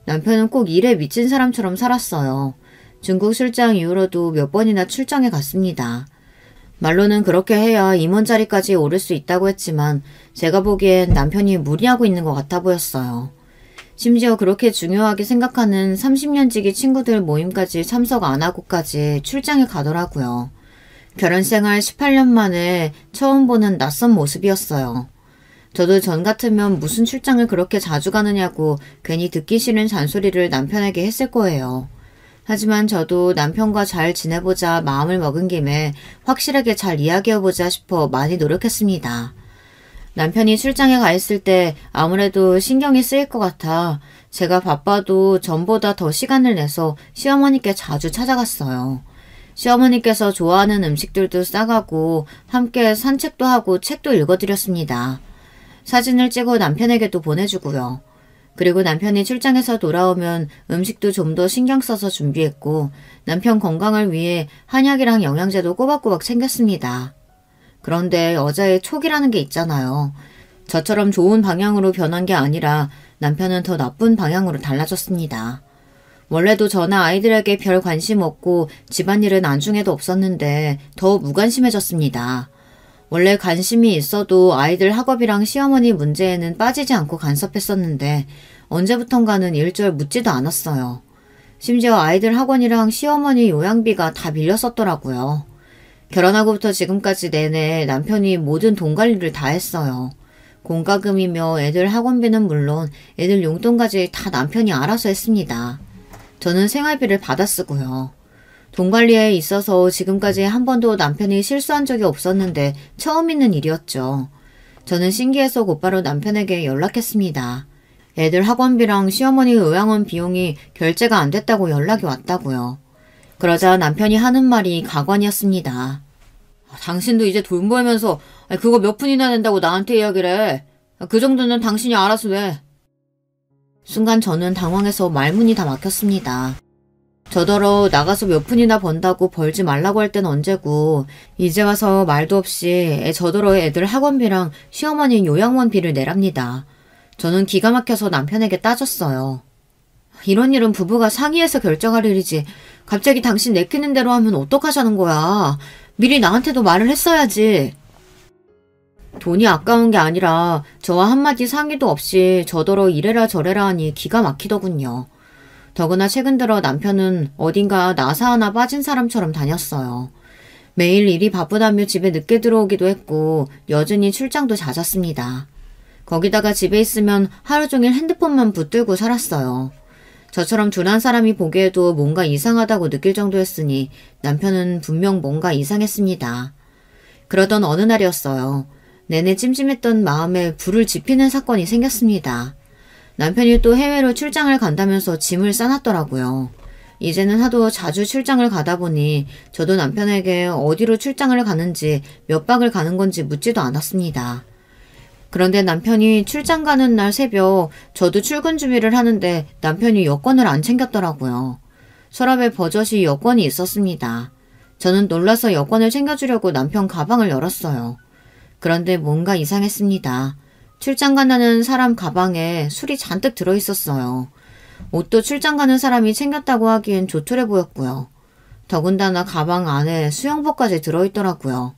남편은 꼭 일에 미친 사람처럼 살았어요. 중국 출장 이후로도 몇 번이나 출장에 갔습니다. 말로는 그렇게 해야 임원 자리까지 오를 수 있다고 했지만 제가 보기엔 남편이 무리하고 있는 것 같아 보였어요. 심지어 그렇게 중요하게 생각하는 30년지기 친구들 모임까지 참석 안 하고까지 출장에 가더라고요. 결혼생활 18년 만에 처음 보는 낯선 모습이었어요. 저도 전 같으면 무슨 출장을 그렇게 자주 가느냐고 괜히 듣기 싫은 잔소리를 남편에게 했을 거예요. 하지만 저도 남편과 잘 지내보자 마음을 먹은 김에 확실하게 잘 이야기해보자 싶어 많이 노력했습니다. 남편이 출장에 가 있을 때 아무래도 신경이 쓰일 것 같아 제가 바빠도 전보다 더 시간을 내서 시어머니께 자주 찾아갔어요. 시어머니께서 좋아하는 음식들도 싸가고 함께 산책도 하고 책도 읽어드렸습니다. 사진을 찍어 남편에게도 보내주고요. 그리고 남편이 출장에서 돌아오면 음식도 좀 더 신경 써서 준비했고 남편 건강을 위해 한약이랑 영양제도 꼬박꼬박 챙겼습니다. 그런데 여자의 촉이라는 게 있잖아요. 저처럼 좋은 방향으로 변한 게 아니라 남편은 더 나쁜 방향으로 달라졌습니다. 원래도 저나 아이들에게 별 관심 없고 집안일은 안중에도 없었는데 더 무관심해졌습니다. 원래 관심이 있어도 아이들 학업이랑 시어머니 문제에는 빠지지 않고 간섭했었는데 언제부턴가는 일절 묻지도 않았어요. 심지어 아이들 학원이랑 시어머니 요양비가 다 밀렸었더라고요. 결혼하고부터 지금까지 내내 남편이 모든 돈 관리를 다 했어요. 공과금이며 애들 학원비는 물론 애들 용돈까지 다 남편이 알아서 했습니다. 저는 생활비를 받아 쓰고요. 돈 관리에 있어서 지금까지 한 번도 남편이 실수한 적이 없었는데 처음 있는 일이었죠. 저는 신기해서 곧바로 남편에게 연락했습니다. 애들 학원비랑 시어머니 요양원 비용이 결제가 안 됐다고 연락이 왔다고요. 그러자 남편이 하는 말이 가관이었습니다. 당신도 이제 돈 벌면서 그거 몇 푼이나 낸다고 나한테 이야기를 해. 그 정도는 당신이 알아서 내. 순간 저는 당황해서 말문이 다 막혔습니다. 저더러 나가서 몇 푼이나 번다고 벌지 말라고 할 땐 언제고 이제 와서 말도 없이 저더러 애들 학원비랑 시어머니 요양원비를 내랍니다. 저는 기가 막혀서 남편에게 따졌어요. 이런 일은 부부가 상의해서 결정할 일이지 갑자기 당신 내키는 대로 하면 어떡하자는 거야. 미리 나한테도 말을 했어야지. 돈이 아까운 게 아니라 저와 한마디 상의도 없이 저더러 이래라 저래라 하니 기가 막히더군요. 더구나 최근 들어 남편은 어딘가 나사 하나 빠진 사람처럼 다녔어요. 매일 일이 바쁘다며 집에 늦게 들어오기도 했고 여전히 출장도 잦았습니다. 거기다가 집에 있으면 하루 종일 핸드폰만 붙들고 살았어요. 저처럼 둔한 사람이 보기에도 뭔가 이상하다고 느낄 정도였으니 남편은 분명 뭔가 이상했습니다. 그러던 어느 날이었어요. 내내 찜찜했던 마음에 불을 지피는 사건이 생겼습니다. 남편이 또 해외로 출장을 간다면서 짐을 싸놨더라고요. 이제는 하도 자주 출장을 가다 보니 저도 남편에게 어디로 출장을 가는지 몇 박을 가는 건지 묻지도 않았습니다. 그런데 남편이 출장 가는 날 새벽 저도 출근 준비를 하는데 남편이 여권을 안 챙겼더라고요. 서랍에 버젓이 여권이 있었습니다. 저는 놀라서 여권을 챙겨주려고 남편 가방을 열었어요. 그런데 뭔가 이상했습니다. 출장 간다는 사람 가방에 술이 잔뜩 들어있었어요. 옷도 출장 가는 사람이 챙겼다고 하기엔 조촐해 보였고요. 더군다나 가방 안에 수영복까지 들어있더라고요.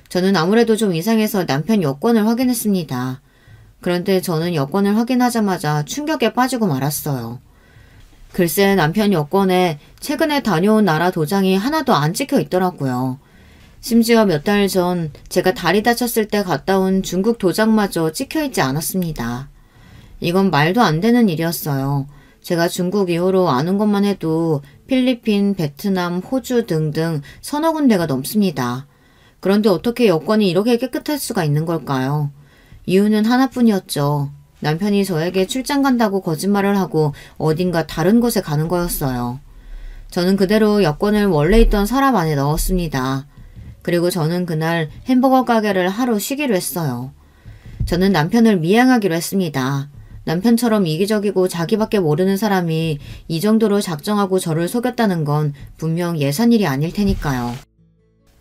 저는 아무래도 좀 이상해서 남편 여권을 확인했습니다. 그런데 저는 여권을 확인하자마자 충격에 빠지고 말았어요. 글쎄 남편 여권에 최근에 다녀온 나라 도장이 하나도 안 찍혀 있더라고요. 심지어 몇 달 전 제가 다리 다쳤을 때 갔다 온 중국 도장마저 찍혀있지 않았습니다. 이건 말도 안 되는 일이었어요. 제가 중국 이후로 아는 것만 해도 필리핀, 베트남, 호주 등등 서너 군데가 넘습니다. 그런데 어떻게 여권이 이렇게 깨끗할 수가 있는 걸까요? 이유는 하나뿐이었죠. 남편이 저에게 출장 간다고 거짓말을 하고 어딘가 다른 곳에 가는 거였어요. 저는 그대로 여권을 원래 있던 서랍 안에 넣었습니다. 그리고 저는 그날 햄버거 가게를 하루 쉬기로 했어요. 저는 남편을 미행하기로 했습니다. 남편처럼 이기적이고 자기밖에 모르는 사람이 이 정도로 작정하고 저를 속였다는 건 분명 예산일이 아닐 테니까요.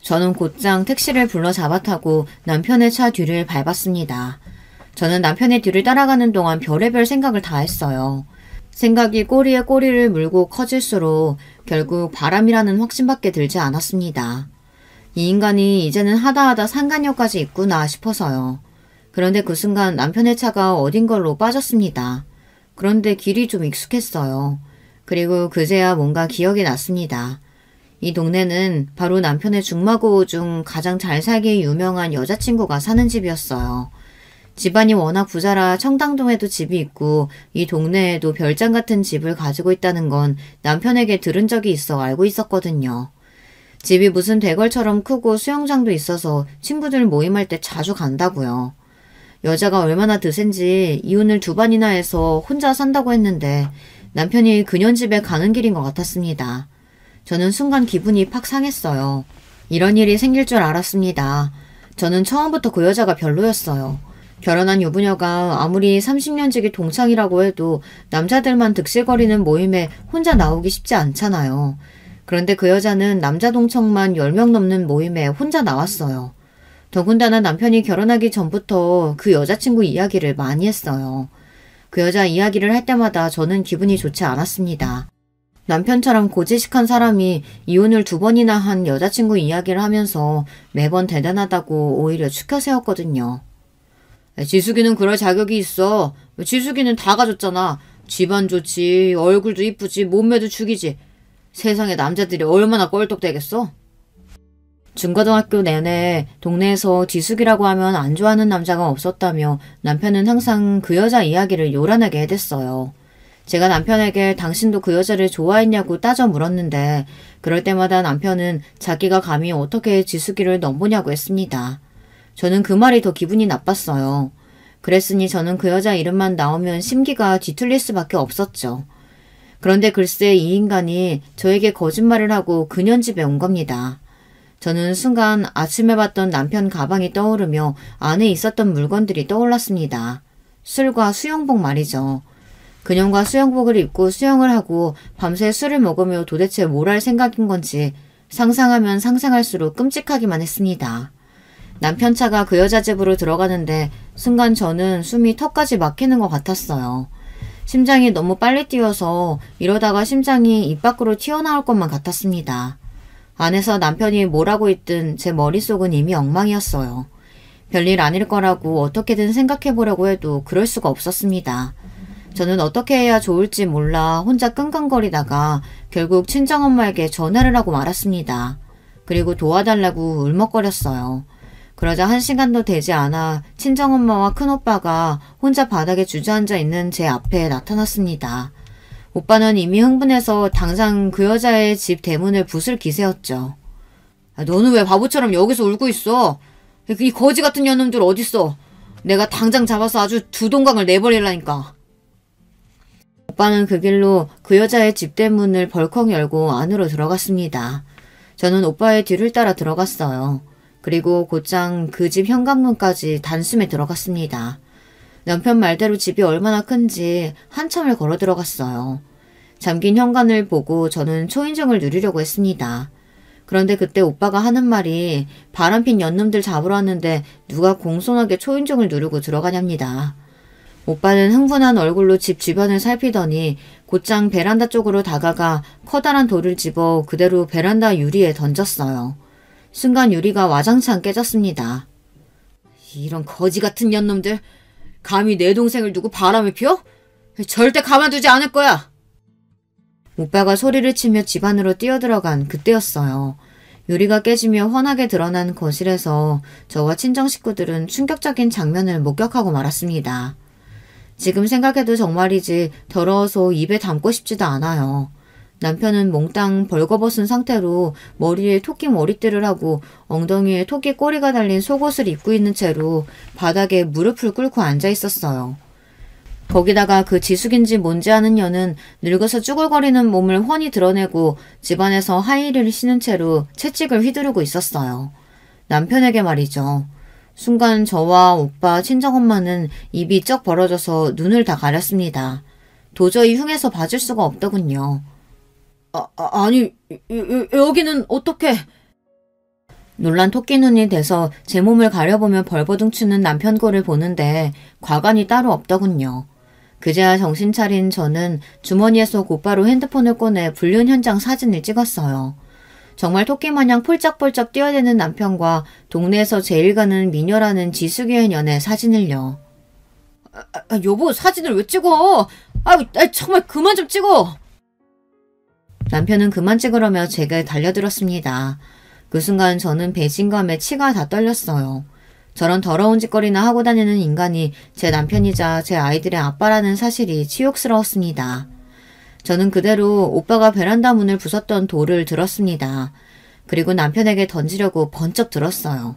저는 곧장 택시를 불러 잡아타고 남편의 차 뒤를 밟았습니다. 저는 남편의 뒤를 따라가는 동안 별의별 생각을 다 했어요. 생각이 꼬리에 꼬리를 물고 커질수록 결국 바람이라는 확신밖에 들지 않았습니다. 이 인간이 이제는 하다하다 상간역까지 있구나 싶어서요. 그런데 그 순간 남편의 차가 어딘 걸로 빠졌습니다. 그런데 길이 좀 익숙했어요. 그리고 그제야 뭔가 기억이 났습니다. 이 동네는 바로 남편의 중마고 중 가장 잘 살기 유명한 여자친구가 사는 집이었어요. 집안이 워낙 부자라 청담동에도 집이 있고 이 동네에도 별장 같은 집을 가지고 있다는 건 남편에게 들은 적이 있어 알고 있었거든요. 집이 무슨 대궐처럼 크고 수영장도 있어서 친구들 모임할 때 자주 간다고요. 여자가 얼마나 드센지 이혼을 2번이나 해서 혼자 산다고 했는데 남편이 그년 집에 가는 길인 것 같았습니다. 저는 순간 기분이 팍 상했어요. 이런 일이 생길 줄 알았습니다. 저는 처음부터 그 여자가 별로였어요. 결혼한 유부녀가 아무리 30년 지기 동창이라고 해도 남자들만 득실거리는 모임에 혼자 나오기 쉽지 않잖아요. 그런데 그 여자는 남자 동창만 10명 넘는 모임에 혼자 나왔어요. 더군다나 남편이 결혼하기 전부터 그 여자친구 이야기를 많이 했어요. 그 여자 이야기를 할 때마다 저는 기분이 좋지 않았습니다. 남편처럼 고지식한 사람이 이혼을 2번이나 한 여자친구 이야기를 하면서 매번 대단하다고 오히려 추켜 세웠거든요. 지숙이는 그럴 자격이 있어. 지숙이는 다 가졌잖아. 집안 좋지, 얼굴도 이쁘지, 몸매도 죽이지. 세상에 남자들이 얼마나 껄떡대겠어? 중고등학교 내내 동네에서 지숙이라고 하면 안 좋아하는 남자가 없었다며 남편은 항상 그 여자 이야기를 요란하게 해댔어요. 제가 남편에게 당신도 그 여자를 좋아했냐고 따져 물었는데 그럴 때마다 남편은 자기가 감히 어떻게 지숙이를 넘보냐고 했습니다. 저는 그 말이 더 기분이 나빴어요. 그랬으니 저는 그 여자 이름만 나오면 심기가 뒤틀릴 수밖에 없었죠. 그런데 글쎄 이 인간이 저에게 거짓말을 하고 그년 집에 온 겁니다. 저는 순간 아침에 봤던 남편 가방이 떠오르며 안에 있었던 물건들이 떠올랐습니다. 술과 수영복 말이죠. 그년과 수영복을 입고 수영을 하고 밤새 술을 먹으며 도대체 뭘 할 생각인 건지 상상하면 상상할수록 끔찍하기만 했습니다. 남편 차가 그 여자 집으로 들어가는데 순간 저는 숨이 턱까지 막히는 것 같았어요. 심장이 너무 빨리 뛰어서 이러다가 심장이 입 밖으로 튀어나올 것만 같았습니다. 안에서 남편이 뭘 하고 있든 제 머릿속은 이미 엉망이었어요. 별일 아닐 거라고 어떻게든 생각해보려고 해도 그럴 수가 없었습니다. 저는 어떻게 해야 좋을지 몰라 혼자 끙끙거리다가 결국 친정엄마에게 전화를 하고 말았습니다. 그리고 도와달라고 울먹거렸어요. 그러자 1시간도 되지 않아 친정엄마와 큰오빠가 혼자 바닥에 주저앉아 있는 제 앞에 나타났습니다. 오빠는 이미 흥분해서 당장 그 여자의 집 대문을 부술 기세였죠. 너는 왜 바보처럼 여기서 울고 있어? 이 거지 같은 년놈들 어딨어? 내가 당장 잡아서 아주 두 동강을 내버리라니까. 오빠는 그 길로 그 여자의 집 대문을 벌컥 열고 안으로 들어갔습니다. 저는 오빠의 뒤를 따라 들어갔어요. 그리고 곧장 그 집 현관문까지 단숨에 들어갔습니다. 남편 말대로 집이 얼마나 큰지 한참을 걸어 들어갔어요. 잠긴 현관을 보고 저는 초인종을 누르려고 했습니다. 그런데 그때 오빠가 하는 말이 바람핀 연놈들 잡으러 왔는데 누가 공손하게 초인종을 누르고 들어가냐입니다. 오빠는 흥분한 얼굴로 집 주변을 살피더니 곧장 베란다 쪽으로 다가가 커다란 돌을 집어 그대로 베란다 유리에 던졌어요. 순간 유리가 와장창 깨졌습니다. 이런 거지 같은 년놈들! 감히 내 동생을 두고 바람을 피워? 절대 가만두지 않을 거야! 오빠가 소리를 치며 집 안으로 뛰어들어간 그때였어요. 유리가 깨지며 환하게 드러난 거실에서 저와 친정 식구들은 충격적인 장면을 목격하고 말았습니다. 지금 생각해도 정말이지 더러워서 입에 담고 싶지도 않아요. 남편은 몽땅 벌거벗은 상태로 머리에 토끼 머리띠를 하고 엉덩이에 토끼 꼬리가 달린 속옷을 입고 있는 채로 바닥에 무릎을 꿇고 앉아 있었어요. 거기다가 그 지숙인지 뭔지 아는 년은 늙어서 쭈글거리는 몸을 훤히 드러내고 집안에서 하이힐을 신은 채로 채찍을 휘두르고 있었어요. 남편에게 말이죠. 순간 저와 오빠, 친정엄마는 입이 쩍 벌어져서 눈을 다 가렸습니다. 도저히 흉해서 봐줄 수가 없더군요. 아니, 여기는 어떻게? 놀란 토끼 눈이 돼서 제 몸을 가려보며 벌버둥 추는 남편 꼴을 보는데 과관이 따로 없더군요. 그제야 정신 차린 저는 주머니에서 곧바로 핸드폰을 꺼내 불륜 현장 사진을 찍었어요. 정말 토끼마냥 폴짝폴짝 뛰어대는 남편과 동네에서 제일 가는 미녀라는 지숙이의 연애 사진을요. 여보, 사진을 왜 찍어? 정말 그만 좀 찍어! 남편은 그만 찍으라며 제게 달려들었습니다. 그 순간 저는 배신감에 치가 다 떨렸어요. 저런 더러운 짓거리나 하고 다니는 인간이 제 남편이자 제 아이들의 아빠라는 사실이 치욕스러웠습니다. 저는 그대로 오빠가 베란다 문을 부쉈던 돌을 들었습니다. 그리고 남편에게 던지려고 번쩍 들었어요.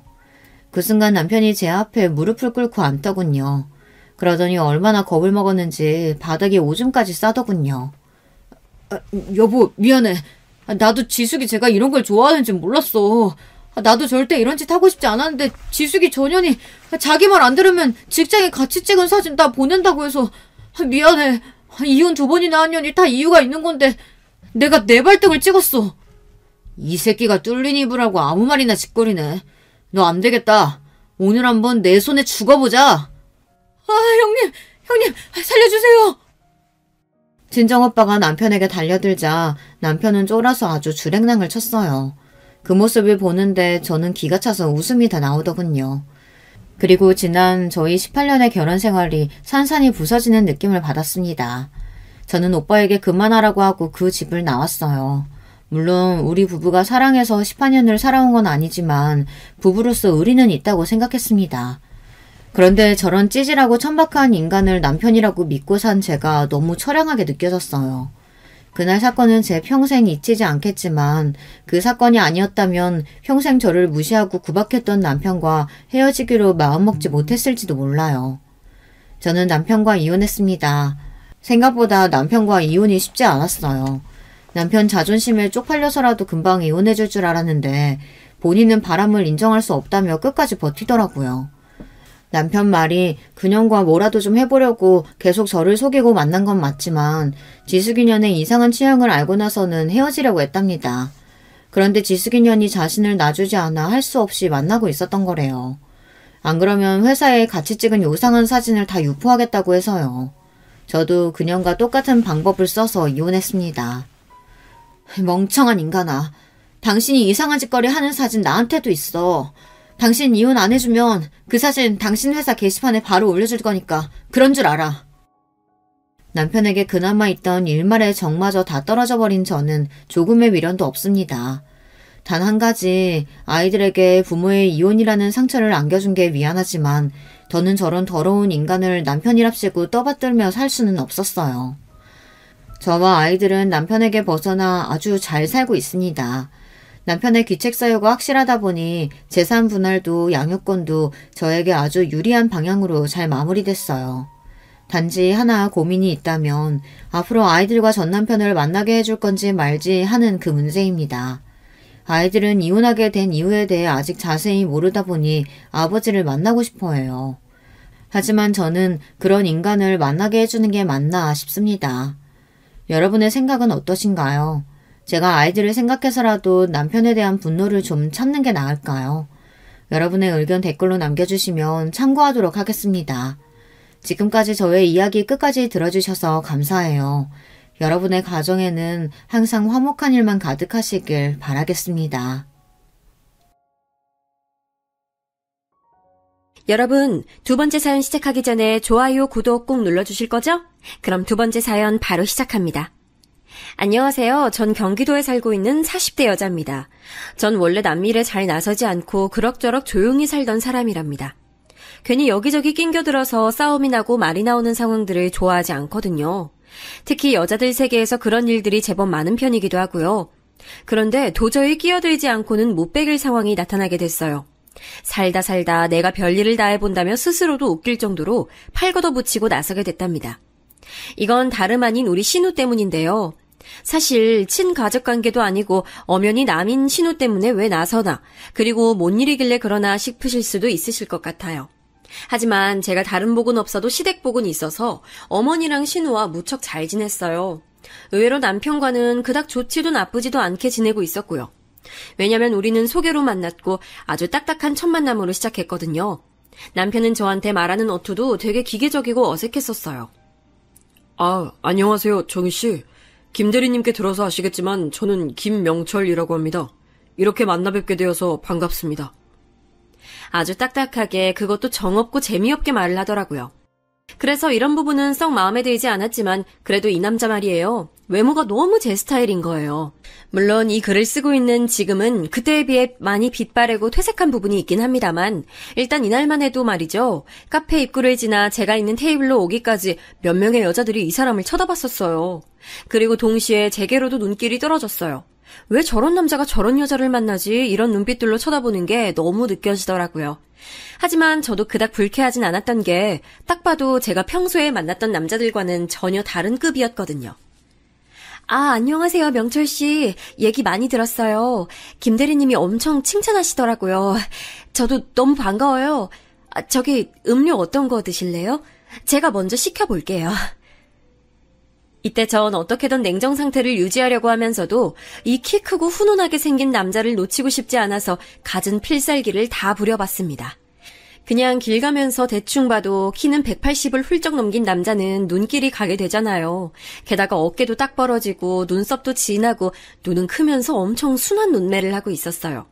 그 순간 남편이 제 앞에 무릎을 꿇고 앉더군요. 그러더니 얼마나 겁을 먹었는지 바닥에 오줌까지 싸더군요. 여보, 미안해. 나도 지숙이 제가 이런 걸 좋아하는지 몰랐어. 나도 절대 이런 짓 하고 싶지 않았는데 지숙이 전현이 자기 말 안 들으면 직장에 같이 찍은 사진 다 보낸다고 해서 미안해. 이혼 2번이나 한 년이 다 이유가 있는 건데 내가 내 발등을 찍었어. 이 새끼가 뚫린 입을 하고 아무 말이나 짓거리네. 너 안 되겠다. 오늘 한번 내 손에 죽어보자. 형님 살려주세요. 친정오빠가 남편에게 달려들자 남편은 쫄아서 아주 주랭랑을 쳤어요. 그 모습을 보는데 저는 기가 차서 웃음이 다 나오더군요. 그리고 지난 저희 18년의 결혼 생활이 산산이 부서지는 느낌을 받았습니다. 저는 오빠에게 그만하라고 하고 그 집을 나왔어요. 물론 우리 부부가 사랑해서 18년을 살아온 건 아니지만 부부로서 의리는 있다고 생각했습니다. 그런데 저런 찌질하고 천박한 인간을 남편이라고 믿고 산 제가 너무 처량하게 느껴졌어요. 그날 사건은 제 평생 잊히지 않겠지만 그 사건이 아니었다면 평생 저를 무시하고 구박했던 남편과 헤어지기로 마음먹지 못했을지도 몰라요. 저는 남편과 이혼했습니다. 생각보다 남편과 이혼이 쉽지 않았어요. 남편 자존심에 쪽팔려서라도 금방 이혼해줄 줄 알았는데 본인은 바람을 인정할 수 없다며 끝까지 버티더라고요. 남편 말이 그년과 뭐라도 좀 해보려고 계속 저를 속이고 만난 건 맞지만 지숙이년의 이상한 취향을 알고 나서는 헤어지려고 했답니다. 그런데 지숙이년이 자신을 놔주지 않아 할 수 없이 만나고 있었던 거래요. 안 그러면 회사에 같이 찍은 요상한 사진을 다 유포하겠다고 해서요. 저도 그년과 똑같은 방법을 써서 이혼했습니다. 멍청한 인간아. 당신이 이상한 짓거리 하는 사진 나한테도 있어. 당신 이혼 안 해주면 그 사진 당신 회사 게시판에 바로 올려줄 거니까 그런 줄 알아. 남편에게 그나마 있던 일말의 정마저 다 떨어져 버린 저는 조금의 미련도 없습니다. 단 한 가지 아이들에게 부모의 이혼이라는 상처를 안겨준 게 미안하지만 더는 저런 더러운 인간을 남편이랍시고 떠받들며 살 수는 없었어요. 저와 아이들은 남편에게 벗어나 아주 잘 살고 있습니다. 남편의 귀책 사유가 확실하다 보니 재산 분할도 양육권도 저에게 아주 유리한 방향으로 잘 마무리됐어요. 단지 하나 고민이 있다면 앞으로 아이들과 전 남편을 만나게 해줄 건지 말지 하는 그 문제입니다. 아이들은 이혼하게 된 이유에 대해 아직 자세히 모르다 보니 아버지를 만나고 싶어 해요. 하지만 저는 그런 인간을 만나게 해주는 게 맞나 싶습니다. 여러분의 생각은 어떠신가요? 제가 아이들을 생각해서라도 남편에 대한 분노를 좀 참는 게 나을까요? 여러분의 의견 댓글로 남겨주시면 참고하도록 하겠습니다. 지금까지 저의 이야기 끝까지 들어주셔서 감사해요. 여러분의 가정에는 항상 화목한 일만 가득하시길 바라겠습니다. 여러분, 두 번째 사연 시작하기 전에 좋아요, 구독 꼭 눌러주실 거죠? 그럼 두 번째 사연 바로 시작합니다. 안녕하세요. 전 경기도에 살고 있는 40대 여자입니다. 전 원래 남일에 잘 나서지 않고 그럭저럭 조용히 살던 사람이랍니다. 괜히 여기저기 낑겨들어서 싸움이 나고 말이 나오는 상황들을 좋아하지 않거든요. 특히 여자들 세계에서 그런 일들이 제법 많은 편이기도 하고요. 그런데 도저히 끼어들지 않고는 못 베길 상황이 나타나게 됐어요. 살다 내가 별일을 다 해본다며 스스로도 웃길 정도로 팔 걷어붙이고 나서게 됐답니다. 이건 다름 아닌 우리 신우 때문인데요. 사실 친가족관계도 아니고 엄연히 남인 신우 때문에 왜 나서나, 그리고 뭔 일이길래 그러나 싶으실 수도 있으실 것 같아요. 하지만 제가 다른 복은 없어도 시댁 복은 있어서 어머니랑 신우와 무척 잘 지냈어요. 의외로 남편과는 그닥 좋지도 나쁘지도 않게 지내고 있었고요. 왜냐면 우리는 소개로 만났고 아주 딱딱한 첫 만남으로 시작했거든요. 남편은 저한테 말하는 어투도 되게 기계적이고 어색했었어요. 안녕하세요, 정희씨. 김대리님께 들어서 아시겠지만 저는 김명철이라고 합니다. 이렇게 만나 뵙게 되어서 반갑습니다. 아주 딱딱하게, 그것도 정없고 재미없게 말을 하더라고요. 그래서 이런 부분은 썩 마음에 들지 않았지만 그래도 이 남자 말이에요. 외모가 너무 제 스타일인 거예요. 물론 이 글을 쓰고 있는 지금은 그때에 비해 많이 빛바래고 퇴색한 부분이 있긴 합니다만, 일단 이날만 해도 말이죠. 카페 입구를 지나 제가 있는 테이블로 오기까지 몇 명의 여자들이 이 사람을 쳐다봤었어요. 그리고 동시에 제게로도 눈길이 떨어졌어요. 왜 저런 남자가 저런 여자를 만나지? 이런 눈빛들로 쳐다보는 게 너무 느껴지더라고요. 하지만 저도 그닥 불쾌하진 않았던 게 딱 봐도 제가 평소에 만났던 남자들과는 전혀 다른 급이었거든요. 안녕하세요, 명철씨. 얘기 많이 들었어요. 김대리님이 엄청 칭찬하시더라고요. 저도 너무 반가워요. 저기 음료 어떤 거 드실래요? 제가 먼저 시켜볼게요. 이때 전 어떻게든 냉정 상태를 유지하려고 하면서도 이 키 크고 훈훈하게 생긴 남자를 놓치고 싶지 않아서 갖은 필살기를 다 부려봤습니다. 그냥 길 가면서 대충 봐도 키는 180을 훌쩍 넘긴 남자는 눈길이 가게 되잖아요. 게다가 어깨도 딱 벌어지고 눈썹도 진하고 눈은 크면서 엄청 순한 눈매를 하고 있었어요.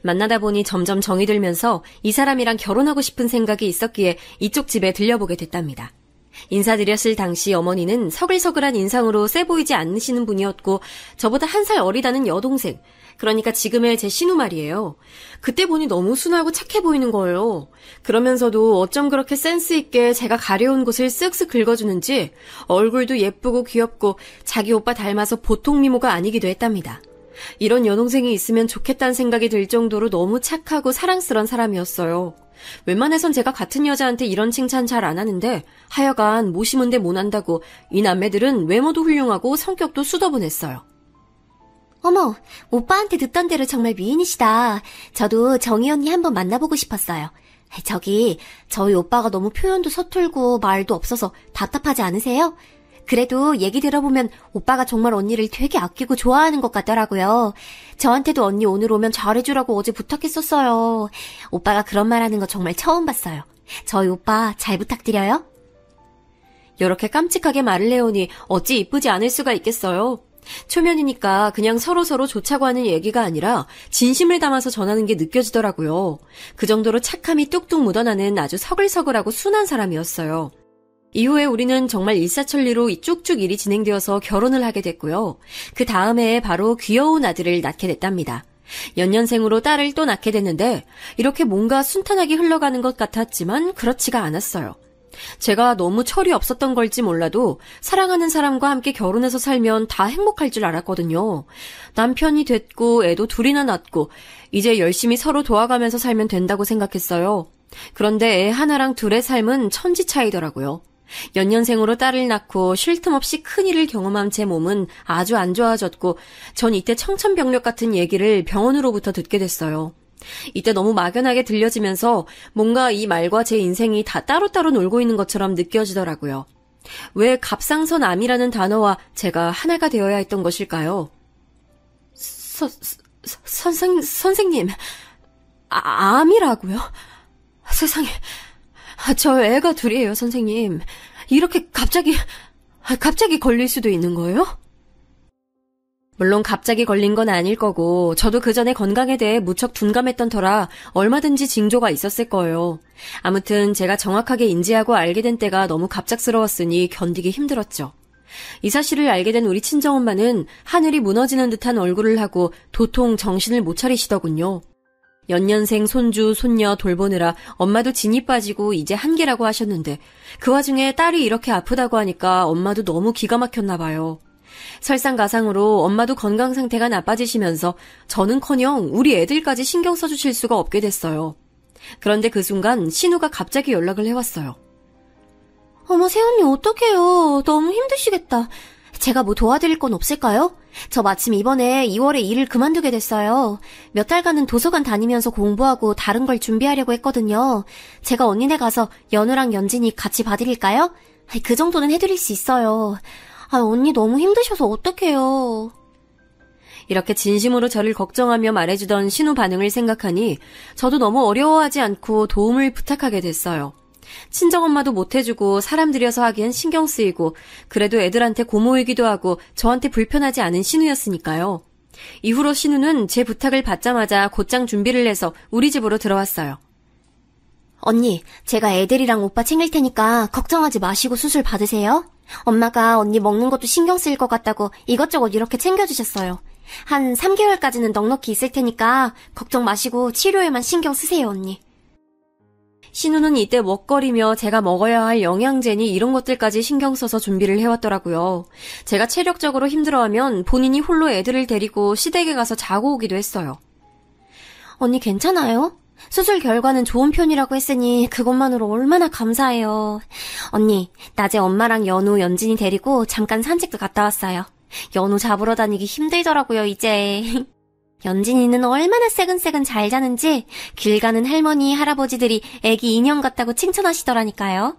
만나다 보니 점점 정이 들면서 이 사람이랑 결혼하고 싶은 생각이 있었기에 이쪽 집에 들려보게 됐답니다. 인사드렸을 당시 어머니는 서글서글한 인상으로 세 보이지 않으시는 분이었고 저보다 1살 어리다는 여동생, 그러니까 지금의 제 신우 말이에요. 그때 보니 너무 순하고 착해 보이는 거예요. 그러면서도 어쩜 그렇게 센스 있게 제가 가려운 곳을 쓱쓱 긁어주는지 얼굴도 예쁘고 귀엽고 자기 오빠 닮아서 보통 미모가 아니기도 했답니다. 이런 여동생이 있으면 좋겠다는 생각이 들 정도로 너무 착하고 사랑스러운 사람이었어요. 웬만해선 제가 같은 여자한테 이런 칭찬 잘 안 하는데 하여간 모시문데 못한다고 이 남매들은 외모도 훌륭하고 성격도 수더분했어요. 어머, 오빠한테 듣던 대로 정말 미인이시다. 저도 정희 언니 한번 만나보고 싶었어요. 저희 오빠가 너무 표현도 서툴고 말도 없어서 답답하지 않으세요? 그래도 얘기 들어보면 오빠가 정말 언니를 되게 아끼고 좋아하는 것 같더라고요. 저한테도 언니 오늘 오면 잘해주라고 어제 부탁했었어요. 오빠가 그런 말 하는 거 정말 처음 봤어요. 저희 오빠 잘 부탁드려요. 이렇게 깜찍하게 말을 해오니 어찌 이쁘지 않을 수가 있겠어요. 초면이니까 그냥 서로서로 좋자고 하는 얘기가 아니라 진심을 담아서 전하는 게 느껴지더라고요. 그 정도로 착함이 뚝뚝 묻어나는 아주 서글서글하고 순한 사람이었어요. 이후에 우리는 정말 일사천리로 쭉쭉 일이 진행되어서 결혼을 하게 됐고요. 그 다음 해에 바로 귀여운 아들을 낳게 됐답니다. 연년생으로 딸을 또 낳게 됐는데 이렇게 뭔가 순탄하게 흘러가는 것 같았지만 그렇지가 않았어요. 제가 너무 철이 없었던 걸지 몰라도 사랑하는 사람과 함께 결혼해서 살면 다 행복할 줄 알았거든요. 남편이 됐고 애도 둘이나 낳고 이제 열심히 서로 도와가면서 살면 된다고 생각했어요. 그런데 애 하나랑 둘의 삶은 천지 차이더라고요. 연년생으로 딸을 낳고 쉴 틈 없이 큰일을 경험한 제 몸은 아주 안 좋아졌고 전 이때 청천벽력 같은 얘기를 병원으로부터 듣게 됐어요. 이때 너무 막연하게 들려지면서 뭔가 이 말과 제 인생이 다 따로따로 놀고 있는 것처럼 느껴지더라고요. 왜 갑상선암이라는 단어와 제가 하나가 되어야 했던 것일까요? 선생님, 암이라고요? 세상에, 저 애가 둘이에요, 선생님. 이렇게 갑자기 걸릴 수도 있는 거예요? 물론 갑자기 걸린 건 아닐 거고 저도 그 전에 건강에 대해 무척 둔감했던 터라 얼마든지 징조가 있었을 거예요. 아무튼 제가 정확하게 인지하고 알게 된 때가 너무 갑작스러웠으니 견디기 힘들었죠. 이 사실을 알게 된 우리 친정엄마는 하늘이 무너지는 듯한 얼굴을 하고 도통 정신을 못 차리시더군요. 연년생 손주, 손녀 돌보느라 엄마도 진이 빠지고 이제 한계라고 하셨는데 그 와중에 딸이 이렇게 아프다고 하니까 엄마도 너무 기가 막혔나 봐요. 설상가상으로 엄마도 건강 상태가 나빠지시면서 저는커녕 우리 애들까지 신경 써주실 수가 없게 됐어요. 그런데 그 순간 신우가 갑자기 연락을 해왔어요. 어머, 새언니 어떡해요. 너무 힘드시겠다. 제가 뭐 도와드릴 건 없을까요? 저 마침 이번에 2월에 일을 그만두게 됐어요. 몇 달간은 도서관 다니면서 공부하고 다른 걸 준비하려고 했거든요. 제가 언니네 가서 연우랑 연진이 같이 봐드릴까요? 그 정도는 해드릴 수 있어요. 언니 너무 힘드셔서 어떡해요. 이렇게 진심으로 저를 걱정하며 말해주던 신우 반응을 생각하니 저도 너무 어려워하지 않고 도움을 부탁하게 됐어요. 친정엄마도 못해주고 사람 들여서 하기엔 신경 쓰이고 그래도 애들한테 고모이기도 하고 저한테 불편하지 않은 신우였으니까요. 이후로 신우는 제 부탁을 받자마자 곧장 준비를 해서 우리 집으로 들어왔어요. 언니, 제가 애들이랑 오빠 챙길 테니까 걱정하지 마시고 수술 받으세요. 엄마가 언니 먹는 것도 신경 쓰일 것 같다고 이것저것 이렇게 챙겨주셨어요. 한 3개월까지는 넉넉히 있을 테니까 걱정 마시고 치료에만 신경 쓰세요, 언니. 신우는 이때 먹거리며 제가 먹어야 할 영양제니 이런 것들까지 신경 써서 준비를 해왔더라고요. 제가 체력적으로 힘들어하면 본인이 홀로 애들을 데리고 시댁에 가서 자고 오기도 했어요. 언니 괜찮아요? 수술 결과는 좋은 편이라고 했으니 그것만으로 얼마나 감사해요. 언니, 낮에 엄마랑 연우, 연진이 데리고 잠깐 산책도 갔다 왔어요. 연우 잡으러 다니기 힘들더라고요, 이제. 연진이는 얼마나 새근새근 잘 자는지 길 가는 할머니, 할아버지들이 애기 인형 같다고 칭찬하시더라니까요.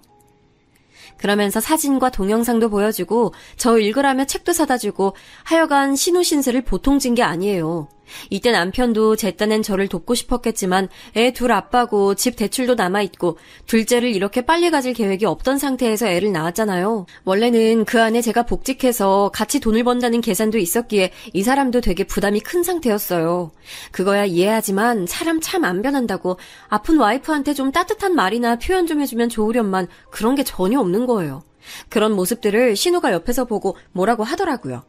그러면서 사진과 동영상도 보여주고 저 읽으라며 책도 사다 주고 하여간 신우 신세를 보통 진 게 아니에요. 이때 남편도 제 딴엔 저를 돕고 싶었겠지만 애 둘 아빠고 집 대출도 남아있고 둘째를 이렇게 빨리 가질 계획이 없던 상태에서 애를 낳았잖아요. 원래는 그 안에 제가 복직해서 같이 돈을 번다는 계산도 있었기에 이 사람도 되게 부담이 큰 상태였어요. 그거야 이해하지만 사람 참 안 변한다고 아픈 와이프한테 좀 따뜻한 말이나 표현 좀 해주면 좋으련만 그런 게 전혀 없는 거예요. 그런 모습들을 신우가 옆에서 보고 뭐라고 하더라고요.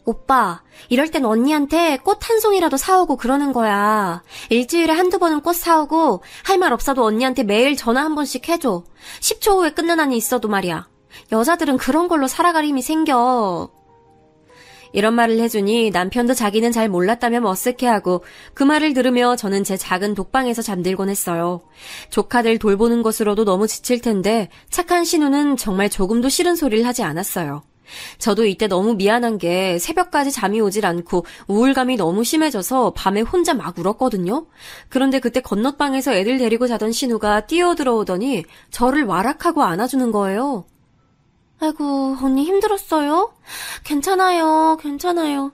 오빠, 이럴 땐 언니한테 꽃 한 송이라도 사오고 그러는 거야. 일주일에 한두 번은 꽃 사오고 할 말 없어도 언니한테 매일 전화 한 번씩 해줘. 10초 후에 끊는 한이 있어도 말이야. 여자들은 그런 걸로 살아갈 힘이 생겨. 이런 말을 해주니 남편도 자기는 잘 몰랐다며 머쓱해하고 그 말을 들으며 저는 제 작은 독방에서 잠들곤 했어요. 조카들 돌보는 것으로도 너무 지칠 텐데 착한 신우는 정말 조금도 싫은 소리를 하지 않았어요. 저도 이때 너무 미안한 게 새벽까지 잠이 오질 않고 우울감이 너무 심해져서 밤에 혼자 막 울었거든요. 그런데 그때 건너방에서 애들 데리고 자던 신우가 뛰어들어오더니 저를 와락하고 안아주는 거예요. 아이고, 언니 힘들었어요? 괜찮아요, 괜찮아요.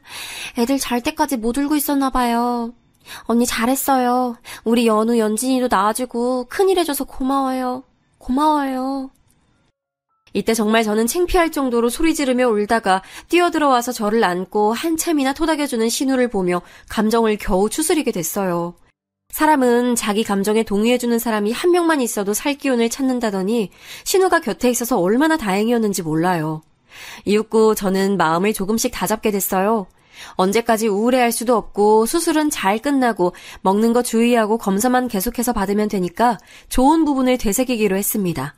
애들 잘 때까지 못 울고 있었나 봐요. 언니 잘했어요. 우리 연우, 연진이도 낳아주고 큰일 해줘서 고마워요. 고마워요. 이때 정말 저는 창피할 정도로 소리 지르며 울다가 뛰어들어와서 저를 안고 한참이나 토닥여주는 신우를 보며 감정을 겨우 추스리게 됐어요. 사람은 자기 감정에 동의해주는 사람이 한 명만 있어도 살 기운을 찾는다더니 신우가 곁에 있어서 얼마나 다행이었는지 몰라요. 이윽고 저는 마음을 조금씩 다잡게 됐어요. 언제까지 우울해할 수도 없고 수술은 잘 끝나고 먹는 거 주의하고 검사만 계속해서 받으면 되니까 좋은 부분을 되새기기로 했습니다.